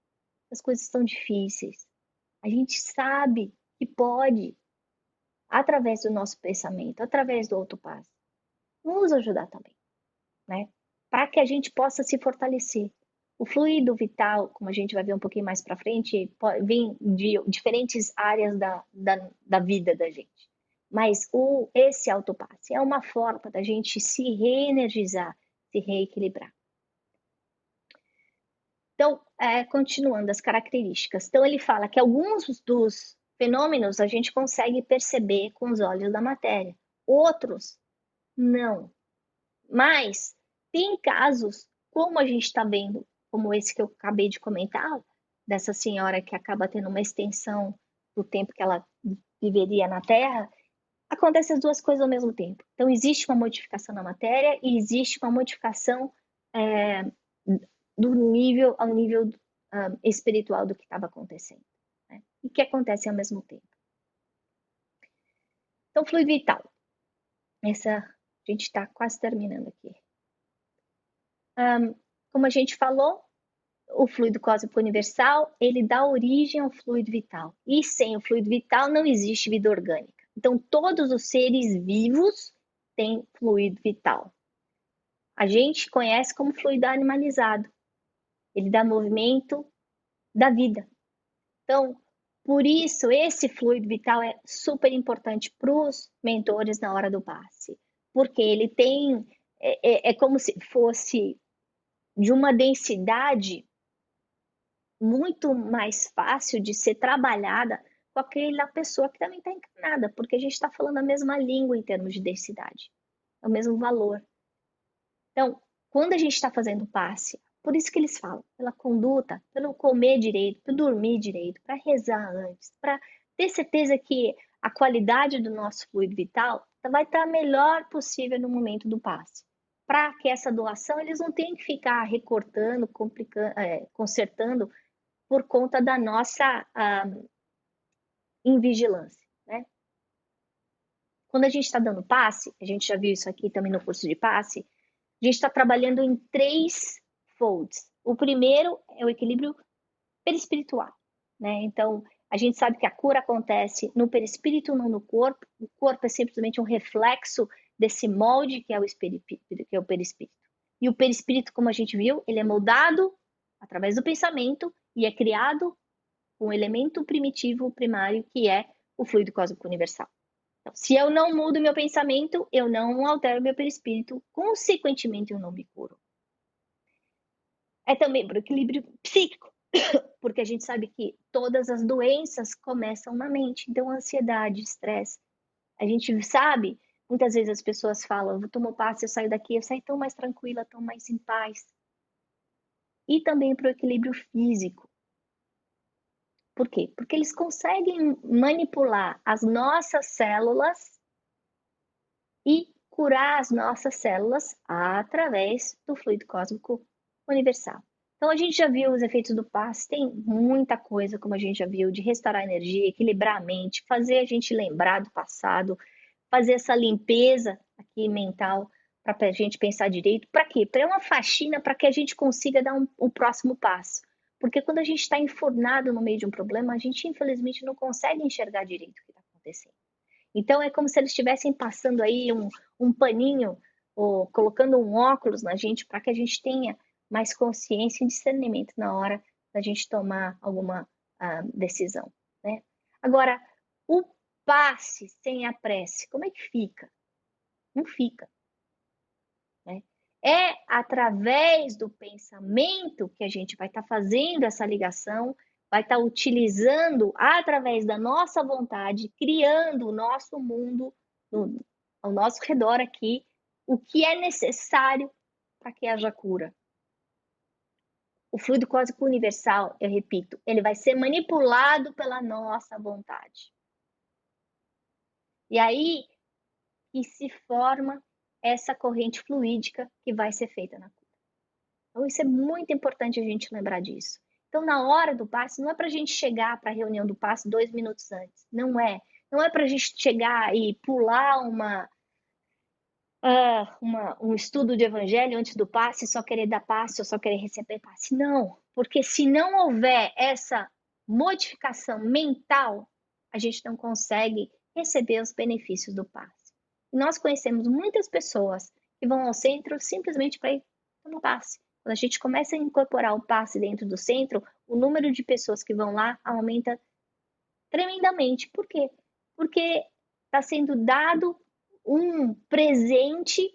as coisas estão difíceis, a gente sabe que pode, através do nosso pensamento, através do autopasse, nos ajudar também, né? Para que a gente possa se fortalecer. O fluido vital, como a gente vai ver um pouquinho mais para frente, vem de diferentes áreas da vida da gente. Mas esse autopasse é uma forma da gente se reenergizar, se reequilibrar. Então, continuando as características. Então, ele fala que alguns dos fenômenos a gente consegue perceber com os olhos da matéria, outros não. Mas tem casos, como a gente está vendo, como esse que eu acabei de comentar, dessa senhora que acaba tendo uma extensão do tempo que ela viveria na Terra, acontecem as duas coisas ao mesmo tempo. Então, existe uma modificação na matéria e existe uma modificação do nível ao nível espiritual do que estava acontecendo, né? E que acontece ao mesmo tempo. Então, fluido vital. A gente está quase terminando aqui. Como a gente falou, o fluido cósmico universal, ele dá origem ao fluido vital. E sem o fluido vital não existe vida orgânica. Então, todos os seres vivos têm fluido vital. A gente conhece como fluido animalizado. Ele dá movimento da vida. Então, por isso, esse fluido vital é super importante para os mentores na hora do passe. Porque ele tem... É como se fosse de uma densidade muito mais fácil de ser trabalhada com aquela pessoa que também está encarnada, porque a gente está falando a mesma língua em termos de densidade, é o mesmo valor. Então, quando a gente está fazendo passe, por isso que eles falam, pela conduta, pelo comer direito, pelo dormir direito, para rezar antes, para ter certeza que a qualidade do nosso fluido vital vai estar a melhor possível no momento do passe. Para que essa doação, eles não tenham que ficar recortando, complicando, consertando por conta da nossa invigilância, né? Quando a gente está dando passe, a gente já viu isso aqui também no curso de passe, a gente está trabalhando em 3 folds. O primeiro é o equilíbrio perispiritual, né? Então, A gente sabe que a cura acontece no perispírito, não no corpo. O corpo é simplesmente um reflexo desse molde que é o perispírito. E o perispírito, como a gente viu, ele é moldado através do pensamento e é criado com um elemento primitivo primário que é o fluido cósmico universal. Então, se eu não mudo meu pensamento, eu não altero meu perispírito, consequentemente eu não me curo. É também para o equilíbrio psíquico, porque a gente sabe que todas as doenças começam na mente. Então, ansiedade, estresse. A gente sabe, muitas vezes as pessoas falam, eu tomo passe, eu saio daqui, eu saio tão mais tranquila, tão mais em paz. E também para o equilíbrio físico. Por quê? Porque eles conseguem manipular as nossas células e curar as nossas células através do fluido cósmico universal. Então, a gente já viu os efeitos do passe, tem muita coisa, como a gente já viu, de restaurar a energia, equilibrar a mente, fazer a gente lembrar do passado, fazer essa limpeza aqui mental para a gente pensar direito. Para quê? Para uma faxina, para que a gente consiga dar o próximo passo. Porque quando a gente está enfurnado no meio de um problema, a gente infelizmente não consegue enxergar direito o que está acontecendo. Então é como se eles estivessem passando aí um paninho ou colocando um óculos na gente para que a gente tenha mais consciência e discernimento na hora da gente tomar alguma decisão, né? Agora, o passe sem a prece, como é que fica? Não fica, né? É através do pensamento que a gente vai estar fazendo essa ligação, vai estar utilizando através da nossa vontade, criando o nosso mundo ao nosso redor aqui, o que é necessário para que haja cura. O fluido cósmico universal, eu repito, ele vai ser manipulado pela nossa vontade. E aí que se forma essa corrente fluídica que vai ser feita na cura. Então, isso é muito importante a gente lembrar disso. Então, na hora do passe, não é para a gente chegar para a reunião do passe 2 minutos antes. Não é. Não é para a gente chegar e pular um estudo de evangelho antes do passe, só querer dar passe ou só querer receber passe. Não. Porque se não houver essa modificação mental, a gente não consegue receber os benefícios do passe. E nós conhecemos muitas pessoas que vão ao centro simplesmente para ir tomar passe. Quando a gente começa a incorporar o passe dentro do centro, o número de pessoas que vão lá aumenta tremendamente. Por quê? Porque está sendo dado um presente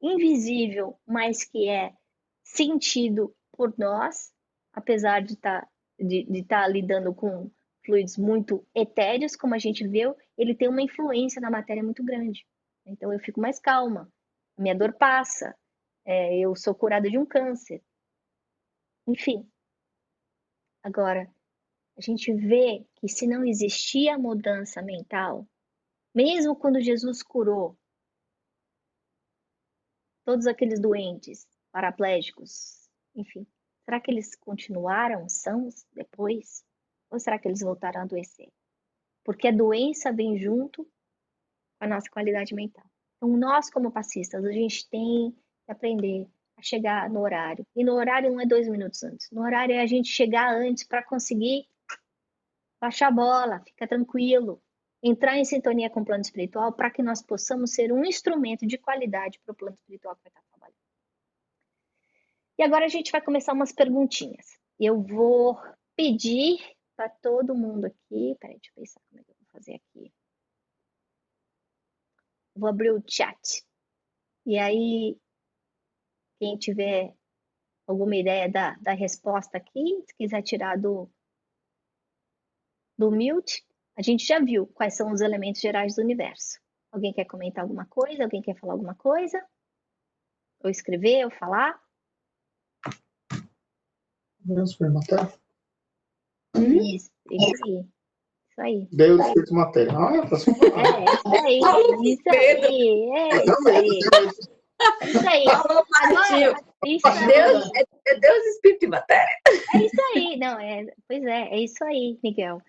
invisível, mas que é sentido por nós, apesar de estar lidando com fluidos muito etéreos, como a gente viu, ele tem uma influência na matéria muito grande. Então eu fico mais calma, a minha dor passa, eu sou curada de um câncer. Enfim, agora, a gente vê que se não existia mudança mental, mesmo quando Jesus curou todos aqueles doentes, paraplégicos, enfim, será que eles continuaram sãos depois? Ou será que eles voltaram a adoecer? Porque a doença vem junto com a nossa qualidade mental. Então, nós, como passistas, a gente tem que aprender a chegar no horário. E no horário não é 2 minutos antes. No horário é a gente chegar antes para conseguir baixar a bola, fica tranquilo, entrar em sintonia com o plano espiritual para que nós possamos ser um instrumento de qualidade para o plano espiritual que vai estar trabalhando. E agora a gente vai começar umas perguntinhas. Eu vou pedir para todo mundo aqui. Peraí, deixa eu pensar como é que eu vou fazer aqui. Vou abrir o chat. E aí, quem tiver alguma ideia da resposta aqui, se quiser tirar do mute, a gente já viu quais são os elementos gerais do universo. Alguém quer comentar alguma coisa? Alguém quer falar alguma coisa? Ou escrever, ou falar? Vamos matéria? Isso aí. Isso aí. Deus espírito matéria. Ah, tá super. Isso aí. Agora, Deus espírito e matéria. É isso aí. Não, pois é isso aí, Miguel.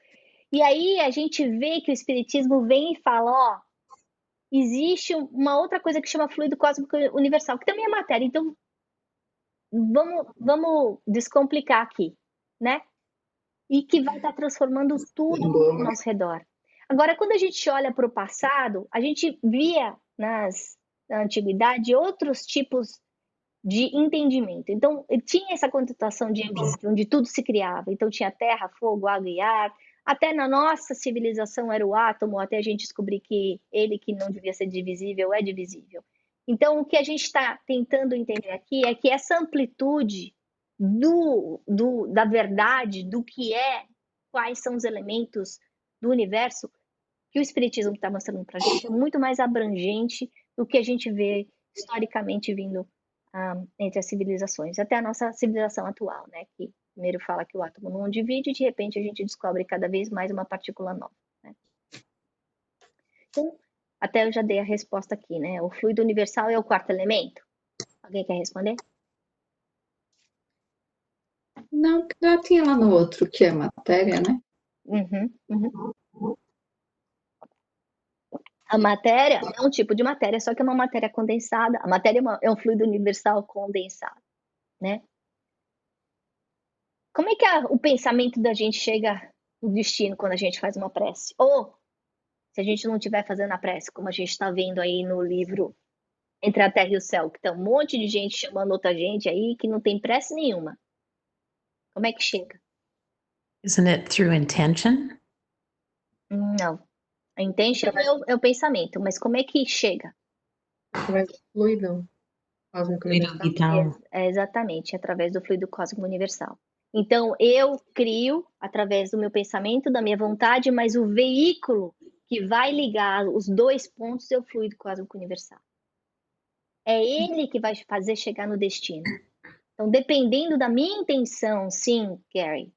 E aí a gente vê que o Espiritismo vem e fala, ó, existe uma outra coisa que chama fluido cósmico universal, que também é matéria. Então, vamos descomplicar aqui, né? e que vai estar transformando tudo ao nosso redor. Agora, quando a gente olha para o passado, a gente via na antiguidade outros tipos de entendimento. Então, tinha essa conotação de ambiente, onde tudo se criava. Então, tinha terra, fogo, água e ar. Até na nossa civilização era o átomo, até a gente descobrir que ele, que não devia ser divisível, é divisível. Então, o que a gente está tentando entender aqui é que essa amplitude da verdade, do que é, quais são os elementos do universo, que o Espiritismo está mostrando para a gente, é muito mais abrangente do que a gente vê historicamente vindo entre as civilizações, até a nossa civilização atual, né? Que primeiro fala que o átomo não divide e de repente a gente descobre cada vez mais uma partícula nova. Né? Então, até eu já dei a resposta aqui, né? O fluido universal é o quarto elemento. Alguém quer responder? Não, já tinha lá no outro, que é matéria, né? Uhum. A matéria é um tipo de matéria, só que é uma matéria condensada. A matéria é um fluido universal condensado, né? Como é que o pensamento da gente chega no destino quando a gente faz uma prece? Ou, se a gente não estiver fazendo a prece, como a gente está vendo aí no livro Entre a Terra e o Céu, que tem um monte de gente chamando outra gente aí que não tem prece nenhuma. Como é que chega? Isn't it through intention? Não. A intention é o pensamento, mas como é que chega? Através do fluido cósmico Fluido universal. vital. É exatamente, através do fluido cósmico universal. Então, eu crio através do meu pensamento, da minha vontade, mas o veículo que vai ligar os dois pontos é o fluido cósmico universal. É ele que vai fazer chegar no destino. Então, dependendo da minha intenção, sim, Gary,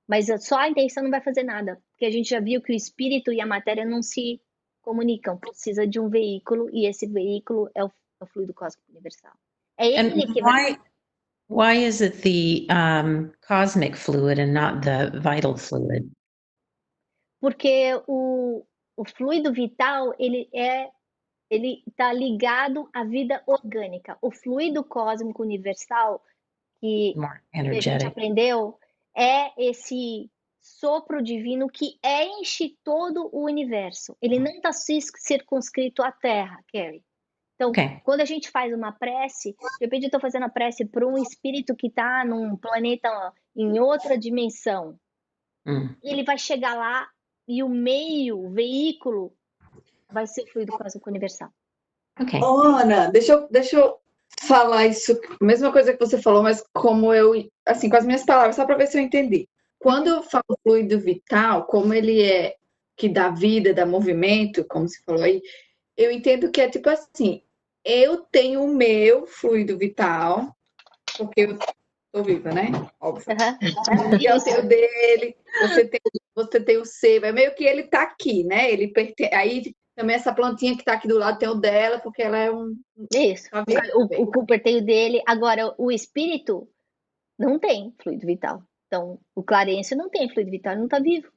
mas só a intenção não vai fazer nada, porque a gente já viu que o espírito e a matéria não se comunicam, precisa de um veículo, e esse veículo é o fluido cósmico universal. É ele And que vai... why is it the cosmic fluid and not the vital fluid? Porque o fluido vital, ele está ligado à vida orgânica. O fluido cósmico universal que More a gente energetic. aprendeu é esse sopro divino que enche todo o universo. Ele não está circunscrito à Terra, Carrie. Então, Okay. quando a gente faz uma prece, de repente eu estou fazendo a prece para um espírito que está num planeta em outra dimensão. Ele vai chegar lá e o veículo, vai ser o fluido cósmico universal. Okay. Ô, Ana, deixa eu falar isso, a mesma coisa que você falou, mas como assim, com as minhas palavras, só para ver se eu entendi. Quando eu falo fluido vital, como ele é que dá vida, dá movimento, como você falou aí, eu entendo que é tipo assim, eu tenho o meu fluido vital, porque eu tô viva, né? Óbvio. E eu tenho o dele, você tem o seu, é meio que ele tá aqui, né? Aí também essa plantinha que tá aqui do lado tem o dela, porque ela é um. Isso. Tá vivo O Cooper tem o dele. Agora, o espírito não tem fluido vital. Então, o Clarence não tem fluido vital, ele não está vivo.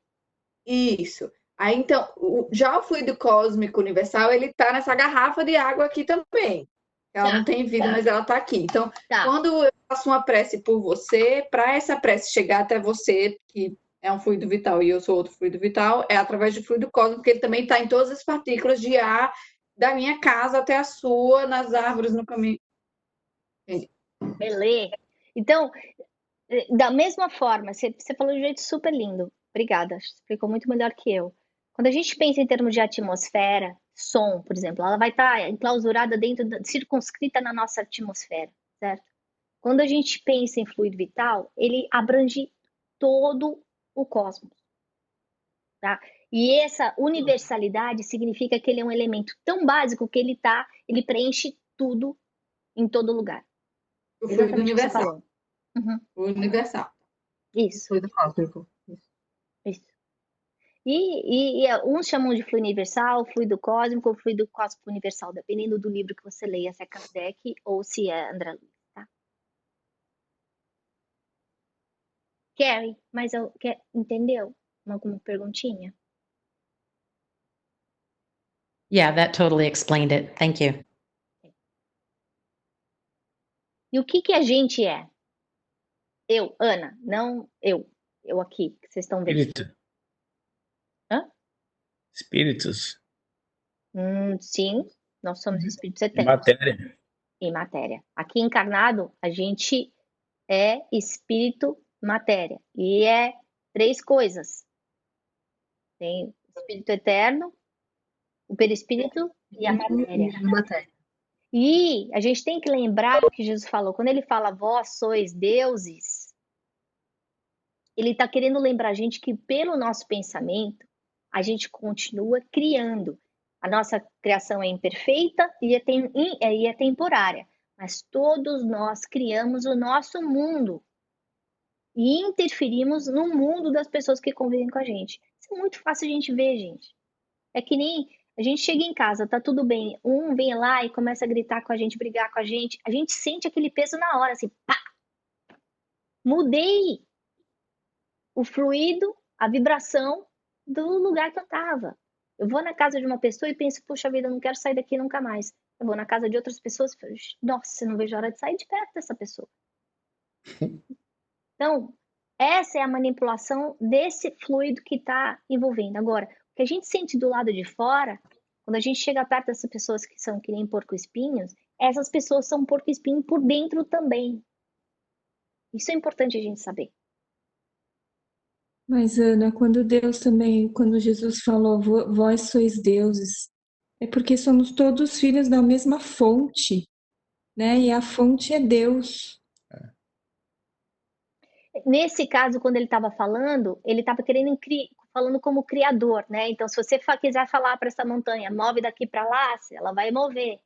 Isso. Aí, então, já o fluido cósmico universal, ele tá nessa garrafa de água aqui também. Ela não tem vida, mas ela tá aqui. Então, quando eu faço uma prece por você, para essa prece chegar até você, que é um fluido vital e eu sou outro fluido vital, é através do fluido cósmico, que ele também está em todas as partículas de ar da minha casa até a sua, nas árvores, no caminho. Entendi. Beleza. Então, da mesma forma, você falou de um jeito super lindo. Obrigada, explicou muito melhor que eu. Quando a gente pensa em termos de atmosfera, som, por exemplo, ela vai estar enclausurada circunscrita na nossa atmosfera, certo? Quando a gente pensa em fluido vital, ele abrange todo o cosmos, tá? E essa universalidade significa que ele é um elemento tão básico que ele preenche tudo em todo lugar. O fluido universal. O universal. Isso. Fluido cósmico. Isso. E uns chamam de fluido universal, fluido cósmico ou fluido cósmico universal, dependendo do livro que você leia, se é Kardec ou se é André Luiz, tá? Carrie, mas entendeu? Alguma perguntinha? Yeah, that totally explained it. Thank you. E o que a gente é? Eu, Ana, não eu. Eu aqui, que vocês estão vendo. Espírito. Hã? Espíritos. Sim, nós somos espíritos E eternos matéria. em matéria. Aqui encarnado, a gente é espírito matéria. E é 3 coisas. Tem o espírito eterno, o perispírito e a matéria. E a matéria. E a gente tem que lembrar o que Jesus falou. Quando ele fala, vós sois deuses, ele está querendo lembrar a gente que pelo nosso pensamento, a gente continua criando. A nossa criação é imperfeita e é temporária. Mas todos nós criamos o nosso mundo. E interferimos no mundo das pessoas que convivem com a gente. Isso é muito fácil a gente ver, gente. É que nem a gente chega em casa, tá tudo bem. Um vem lá e começa a gritar com a gente, brigar com a gente. A gente sente aquele peso na hora, assim, pá! Mudei o fluido, a vibração do lugar que eu tava. Eu vou na casa de uma pessoa e penso, puxa vida, eu não quero sair daqui nunca mais. Eu vou na casa de outras pessoas e falo, nossa, não vejo a hora de sair de perto dessa pessoa. Então, essa é a manipulação desse fluido que está envolvendo. Agora, o que a gente sente do lado de fora, quando a gente chega perto dessas pessoas que são que nem porco-espinhos, essas pessoas são porco-espinho por dentro também. Isso é importante a gente saber. Mas, Ana, quando Jesus falou, vós sois deuses, é porque somos todos filhos da mesma fonte, né? E a fonte é Deus. Nesse caso, quando ele estava falando, ele estava falando como criador, né? Então, se você quiser falar para essa montanha, move daqui para lá, ela vai mover.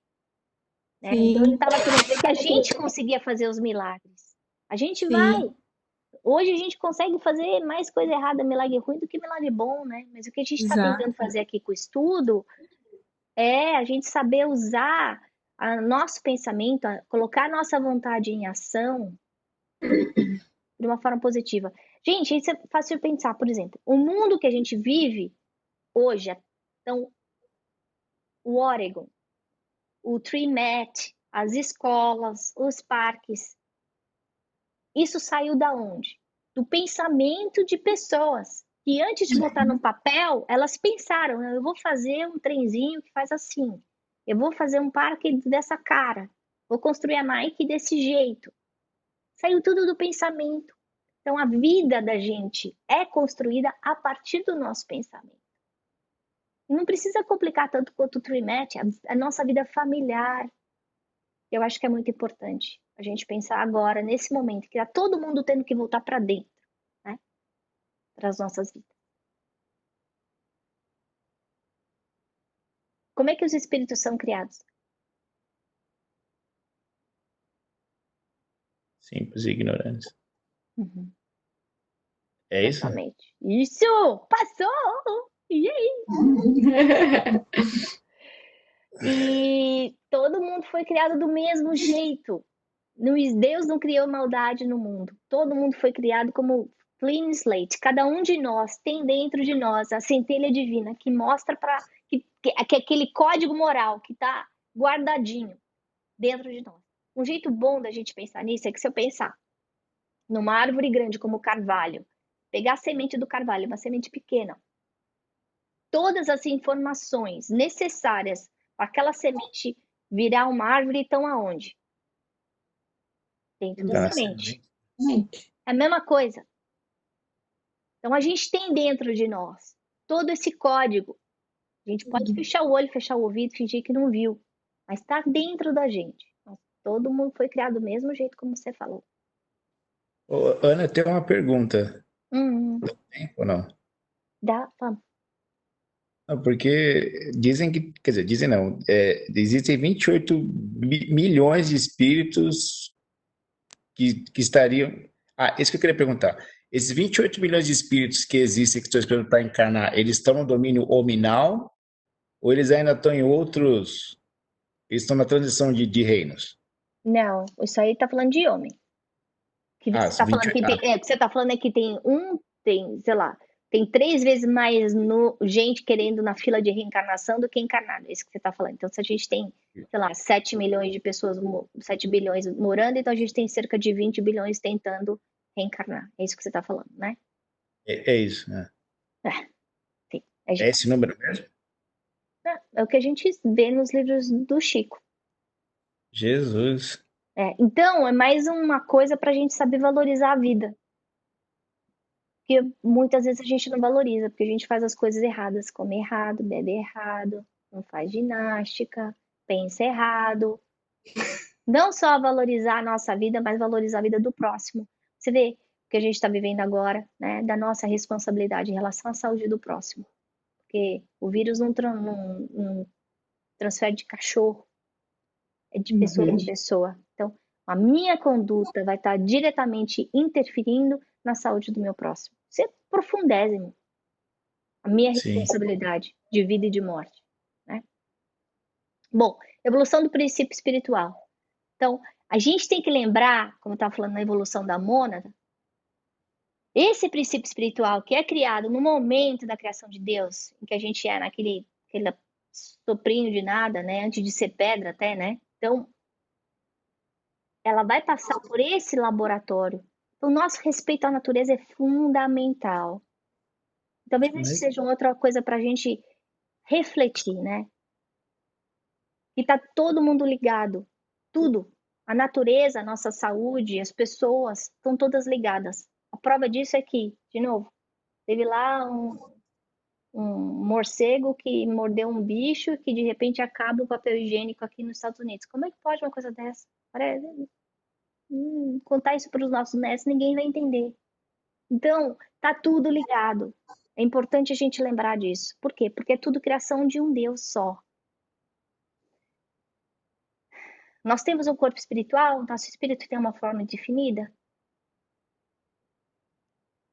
Né? Então, ele estava querendo dizer que a gente conseguia fazer os milagres. A gente vai. Hoje a gente consegue fazer mais coisa errada, milagre ruim, do que milagre bom, né? Mas o que a gente está tentando fazer aqui com o estudo é a gente saber usar nosso pensamento, colocar a nossa vontade em ação de uma forma positiva. Gente, isso é fácil de pensar, por exemplo, o mundo que a gente vive hoje, então, o Oregon, o TreeMet, as escolas, os parques, isso saiu da onde? Do pensamento de pessoas que antes de botar no papel, elas pensaram, eu vou fazer um trenzinho que faz assim, eu vou fazer um parque dessa cara, vou construir a Nike desse jeito. Saiu tudo do pensamento. Então, a vida da gente é construída a partir do nosso pensamento. E não precisa complicar tanto quanto o TreeMet, a nossa vida familiar. Eu acho que é muito importante a gente pensar agora, nesse momento, que está todo mundo tendo que voltar para dentro, né? Para as nossas vidas. Como é que os espíritos são criados? Simples e ignorantes. Uhum. É isso? Exatamente. Isso! Passou! Yay! E todo mundo foi criado do mesmo jeito. Deus não criou maldade no mundo. Todo mundo foi criado como clean slate. Cada um de nós tem dentro de nós a centelha divina que mostra que aquele código moral que está guardadinho dentro de nós. Um jeito bom da gente pensar nisso é que se eu pensar numa árvore grande como o carvalho, pegar a semente do carvalho, uma semente pequena, todas as informações necessárias para aquela semente virar uma árvore estão aonde? Dentro da semente. É a mesma coisa. Então, a gente tem dentro de nós todo esse código. A gente pode fechar o olho, fechar o ouvido, fingir que não viu. Mas está dentro da gente. Todo mundo foi criado do mesmo jeito como você falou. Ô, Ana, tem uma pergunta. Dá tempo ou não? Dá, vamos. Não, porque dizem que, quer dizer, dizem não, existem 28 milhões de espíritos que estariam... Isso que eu queria perguntar. Esses 28 milhões de espíritos que existem, que estão esperando para encarnar, eles estão no domínio hominal ou eles ainda estão em outros... Eles estão na transição de reinos? Não, isso aí tá falando de homem. Que você tá falando que que você tá falando é que sei lá, tem 3 vezes mais gente querendo na fila de reencarnação do que encarnado. É isso que você tá falando. Então, se a gente tem, sei lá, 7 milhões de pessoas, 7 bilhões morando, então a gente tem cerca de 20 bilhões tentando reencarnar. É isso que você tá falando, né? É isso, né? Sim, É esse número mesmo? é o que a gente vê nos livros do Chico. Jesus. Então, é mais uma coisa para a gente saber valorizar a vida. Porque muitas vezes a gente não valoriza, porque a gente faz as coisas erradas, come errado, bebe errado, não faz ginástica, pensa errado. Não só valorizar a nossa vida, mas valorizar a vida do próximo. Você vê o que a gente está vivendo agora, né? Da nossa responsabilidade em relação à saúde do próximo. Porque o vírus não transfere de cachorro, é de pessoa para pessoa. Então, a minha conduta vai estar diretamente interferindo na saúde do meu próximo. Isso é profundésimo. A minha Sim. responsabilidade de vida e de morte, né? Bom, evolução do princípio espiritual. Então, a gente tem que lembrar, como eu estava falando na evolução da mônada, esse princípio espiritual que é criado no momento da criação de Deus, em que a gente é aquele soprinho de nada, né? Antes de ser pedra até, né? Então, ela vai passar por esse laboratório. O nosso respeito à natureza é fundamental. Talvez isso seja outra coisa para a gente refletir, né? E tá todo mundo ligado. Tudo. A natureza, a nossa saúde, as pessoas estão todas ligadas. A prova disso é que, de novo, teve lá um morcego que mordeu um bicho que de repente acaba o papel higiênico aqui nos Estados Unidos. Como é que pode uma coisa dessa? Contar isso para os nossos netos, ninguém vai entender. Então, tá tudo ligado. É importante a gente lembrar disso. Por quê? Porque é tudo criação de um Deus só. Nós temos um corpo espiritual, nosso espírito tem uma forma definida?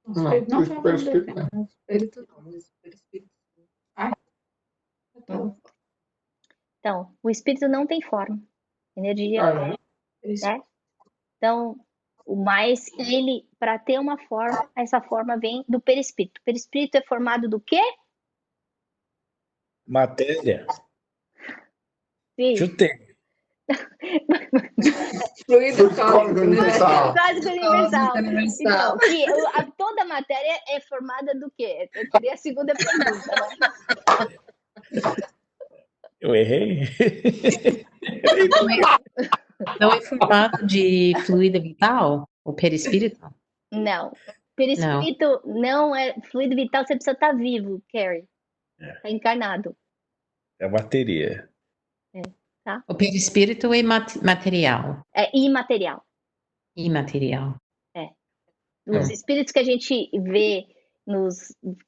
Não, não tem uma espírito não, mas perispírito. Ai, Então, o espírito não tem forma. Energia, né? Então, mas ele, para ter uma forma, essa forma vem do perispírito. O perispírito é formado do quê? Matéria. Sim. Chutei. Fluido cósmico universal. Cósmico universal. Cósmico universal. Então, toda a matéria é formada do quê? Eu queria a segunda pergunta, né? Eu errei? Não é formado de fluido vital? O perispírito? Não. Perispírito não é fluido vital, você precisa estar vivo, Carrie. Está encarnado. É bateria. Tá? O perispírito é material. É imaterial. Imaterial. Os espíritos que a gente vê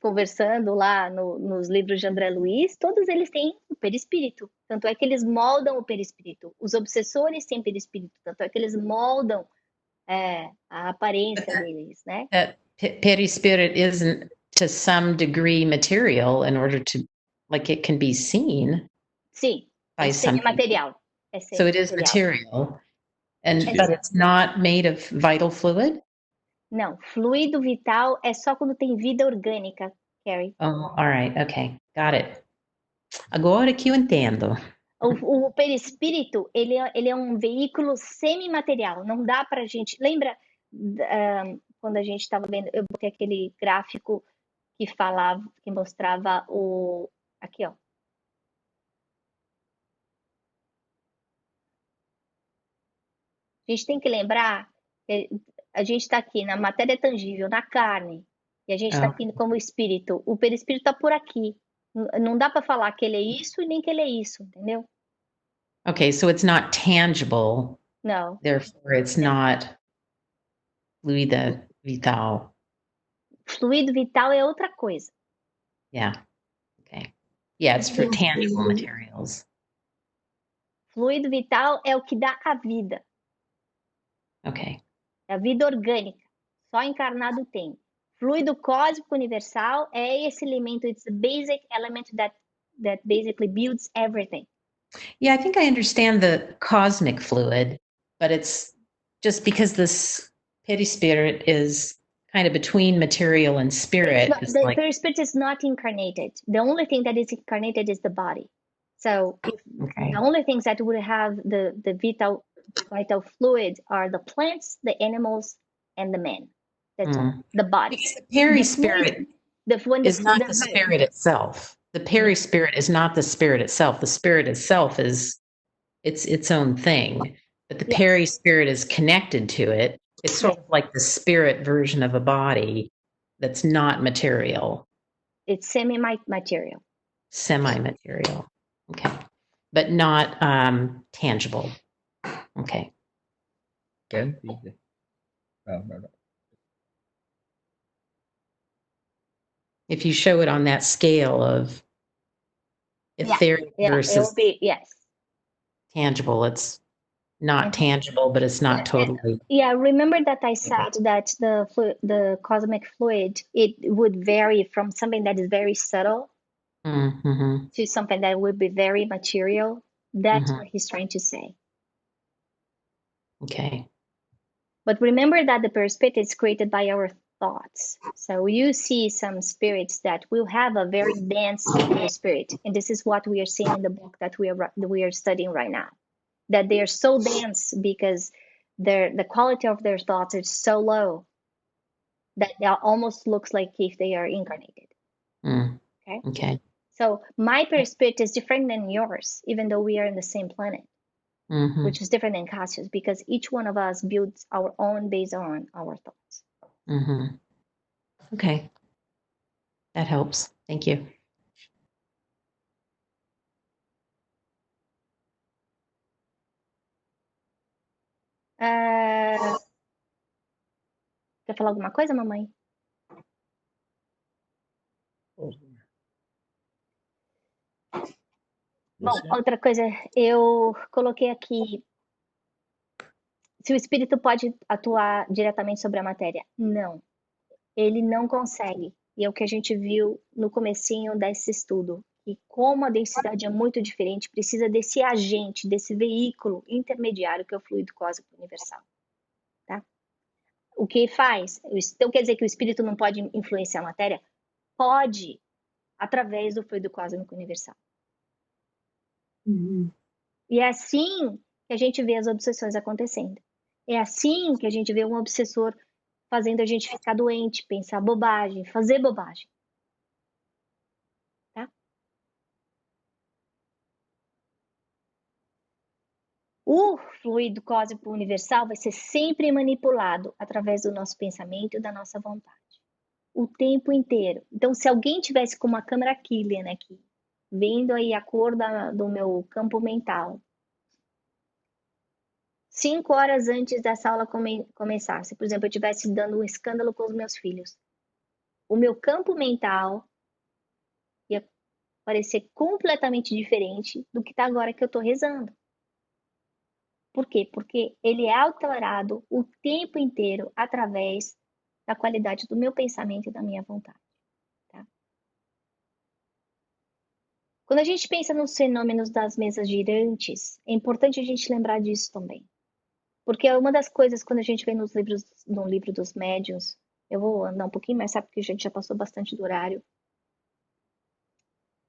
conversando lá nos livros de André Luiz, todos eles têm o perispírito. Tanto é que eles moldam o perispírito. Os obsessores têm perispírito. Tanto é que eles moldam a aparência deles, né? Perispirit isn't to some degree material in order to, like, it can be seen. Sim, by some material. So it is material, but it's not made of vital fluid? Não, fluido vital é só quando tem vida orgânica, Carrie. Oh, all right, okay, got it. Agora que eu entendo. O perispírito, ele é um veículo semimaterial, não dá pra gente... Lembra quando a gente estava vendo, eu botei aquele gráfico que mostrava aqui, ó. A gente tem que lembrar que a gente está aqui na matéria tangível, na carne, e a gente está aqui como espírito. O perispírito está por aqui. Não dá para falar que ele é isso e nem que ele é isso, entendeu? Okay, so it's not tangible. Não. Therefore, it's not fluido vital. Fluido vital é outra coisa. Yeah. Okay. Yeah, it's for tangible materials. Fluido vital é o que dá a vida. Okay. É a vida orgânica. Só encarnado tem. Fluido cósmico universal é esse elemento, it's the basic element that basically builds everything. Yeah, I think I understand the cosmic fluid, but it's just because this perispirit is kind of between material and spirit. The perispirit is not incarnated. The only thing that is incarnated is the body. So the only things that would have the vital fluid are the plants, the animals, and the men. That's all. The body. Because the perispirit is not the spirit itself. The perispirit is not the spirit itself. The spirit itself is its own thing, but the Yes. perispirit is connected to it. It's sort of like the spirit version of a body that's not material. It's semi-material. Semi-material. Okay. But not tangible. Okay. Can be. No. If you show it on that scale of etheric Yeah, it versus will be, yes. tangible, it's not tangible, but it's not totally. Yeah, remember that I said that the cosmic fluid, it would vary from something that is very subtle Mm-hmm. to something that would be very material. That's Mhm. what he's trying to say. Okay. But remember that the perispirit is created by our thoughts. So you see some spirits that will have a very dense perispirit, and this is what we are seeing in the book that we are studying right now. That they are so dense because the quality of their thoughts is so low that it almost looks like if they are incarnated. Mm. Okay. Okay. So my perispirit is different than yours, even though we are in the same planet, Mm-hmm. which is different than Cassius, because each one of us builds our own based on our thoughts. Mm-hmm. Okay. That helps. Thank you. Quer falar alguma coisa, mamãe? Bom, outra coisa, eu coloquei aqui, se o espírito pode atuar diretamente sobre a matéria. Não, ele não consegue. E é o que a gente viu no comecinho desse estudo. E como a densidade é muito diferente, precisa desse agente, desse veículo intermediário que é o fluido cósmico universal. Tá? O que faz? Então quer dizer que o espírito não pode influenciar a matéria? Pode, através do fluido cósmico universal. Uhum. E é assim que a gente vê as obsessões acontecendo. É assim que a gente vê um obsessor fazendo a gente ficar doente, pensar bobagem, fazer bobagem. Tá? O fluido cósmico universal vai ser sempre manipulado através do nosso pensamento e da nossa vontade. O tempo inteiro. Então, se alguém tivesse com uma câmera Killian aqui, vendo aí a cor do meu campo mental, 5 horas antes dessa aula começar, se, por exemplo, eu estivesse dando um escândalo com os meus filhos, o meu campo mental ia parecer completamente diferente do que está agora que eu estou rezando. Por quê? Porque ele é alterado o tempo inteiro através da qualidade do meu pensamento e da minha vontade. Tá? Quando a gente pensa nos fenômenos das mesas girantes, é importante a gente lembrar disso também. Porque uma das coisas, quando a gente vê no livro dos médiuns, eu vou andar um pouquinho mais rápido, porque a gente já passou bastante do horário.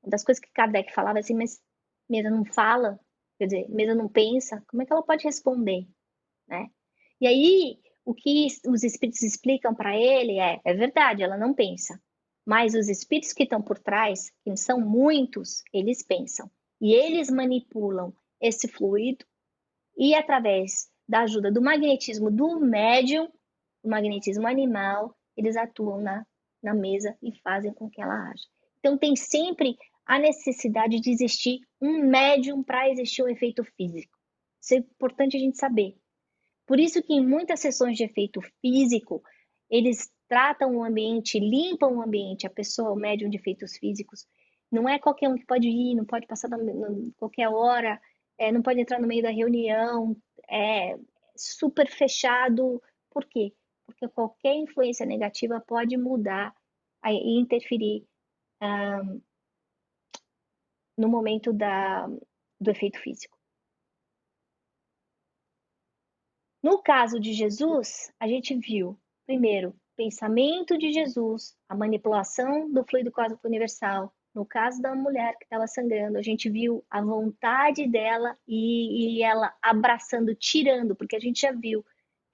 Uma das coisas que Kardec falava é assim, mas mesa não fala, quer dizer, mesa não pensa, como é que ela pode responder? Né? E aí, o que os espíritos explicam para ele é verdade, ela não pensa. Mas os espíritos que estão por trás, que são muitos, eles pensam. E eles manipulam esse fluido e através da ajuda do magnetismo do médium, o magnetismo animal, eles atuam na mesa e fazem com que ela haja. Então, tem sempre a necessidade de existir um médium para existir um efeito físico. Isso é importante a gente saber. Por isso que em muitas sessões de efeito físico, eles tratam o ambiente, limpam o ambiente, a pessoa, o médium de efeitos físicos. Não é qualquer um que pode ir, não pode passar qualquer hora, não pode entrar no meio da reunião, é super fechado. Por quê? Porque qualquer influência negativa pode mudar e interferir no momento do efeito físico. No caso de Jesus, a gente viu, primeiro, o pensamento de Jesus, a manipulação do fluido cósmico universal. No caso da mulher que estava sangrando, a gente viu a vontade dela e ela abraçando, tirando, porque a gente já viu.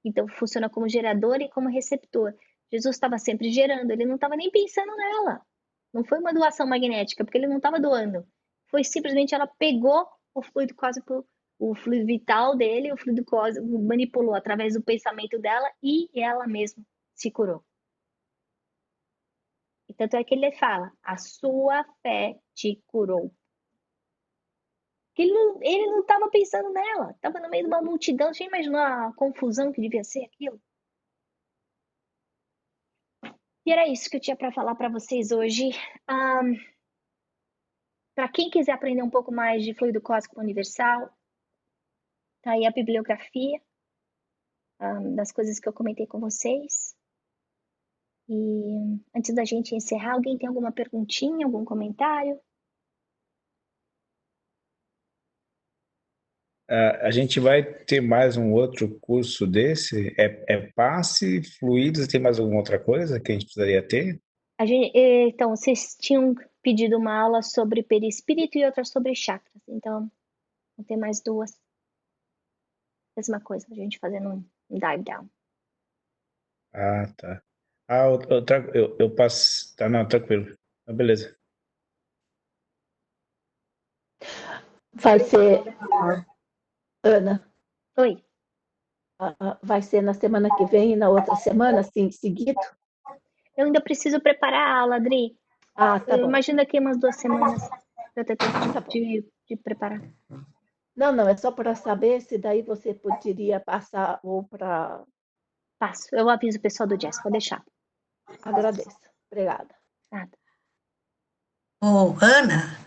Então, funciona como gerador e como receptor. Jesus estava sempre gerando, ele não estava nem pensando nela. Não foi uma doação magnética, porque ele não estava doando. Foi simplesmente ela pegou o fluido cósmico, o fluido vital dele, o fluido cósmico, manipulou através do pensamento dela e ela mesma se curou. E tanto é que ele fala, a sua fé te curou. Ele não estava pensando nela, estava no meio de uma multidão, você imaginou a confusão que devia ser aquilo? E era isso que eu tinha para falar para vocês hoje. Para quem quiser aprender um pouco mais de fluido cósmico universal, tá aí a bibliografia das coisas que eu comentei com vocês. E antes da gente encerrar, alguém tem alguma perguntinha, algum comentário? A gente vai ter mais um outro curso desse? É passe, fluidos, tem mais alguma outra coisa que a gente precisaria ter? Então, vocês tinham pedido uma aula sobre perispírito e outra sobre chakras. Então, vão ter mais duas. Mesma coisa, a gente fazendo um dive down. Ah, tá. Eu passo. Tá, não, tranquilo. Beleza. Vai ser, Ana, Oi. vai ser na semana que vem e na outra semana, assim, seguido? Eu ainda preciso preparar a aula, Adri. Ah, tá Eu bom. imagino daqui umas 2 semanas para eu ter tempo Tá bom. de preparar. Não, é só para saber se daí você poderia passar ou para... Passo. Eu aviso o pessoal do Jazz, pode deixar. Agradeço. Obrigada. Nada. Ô, Ana,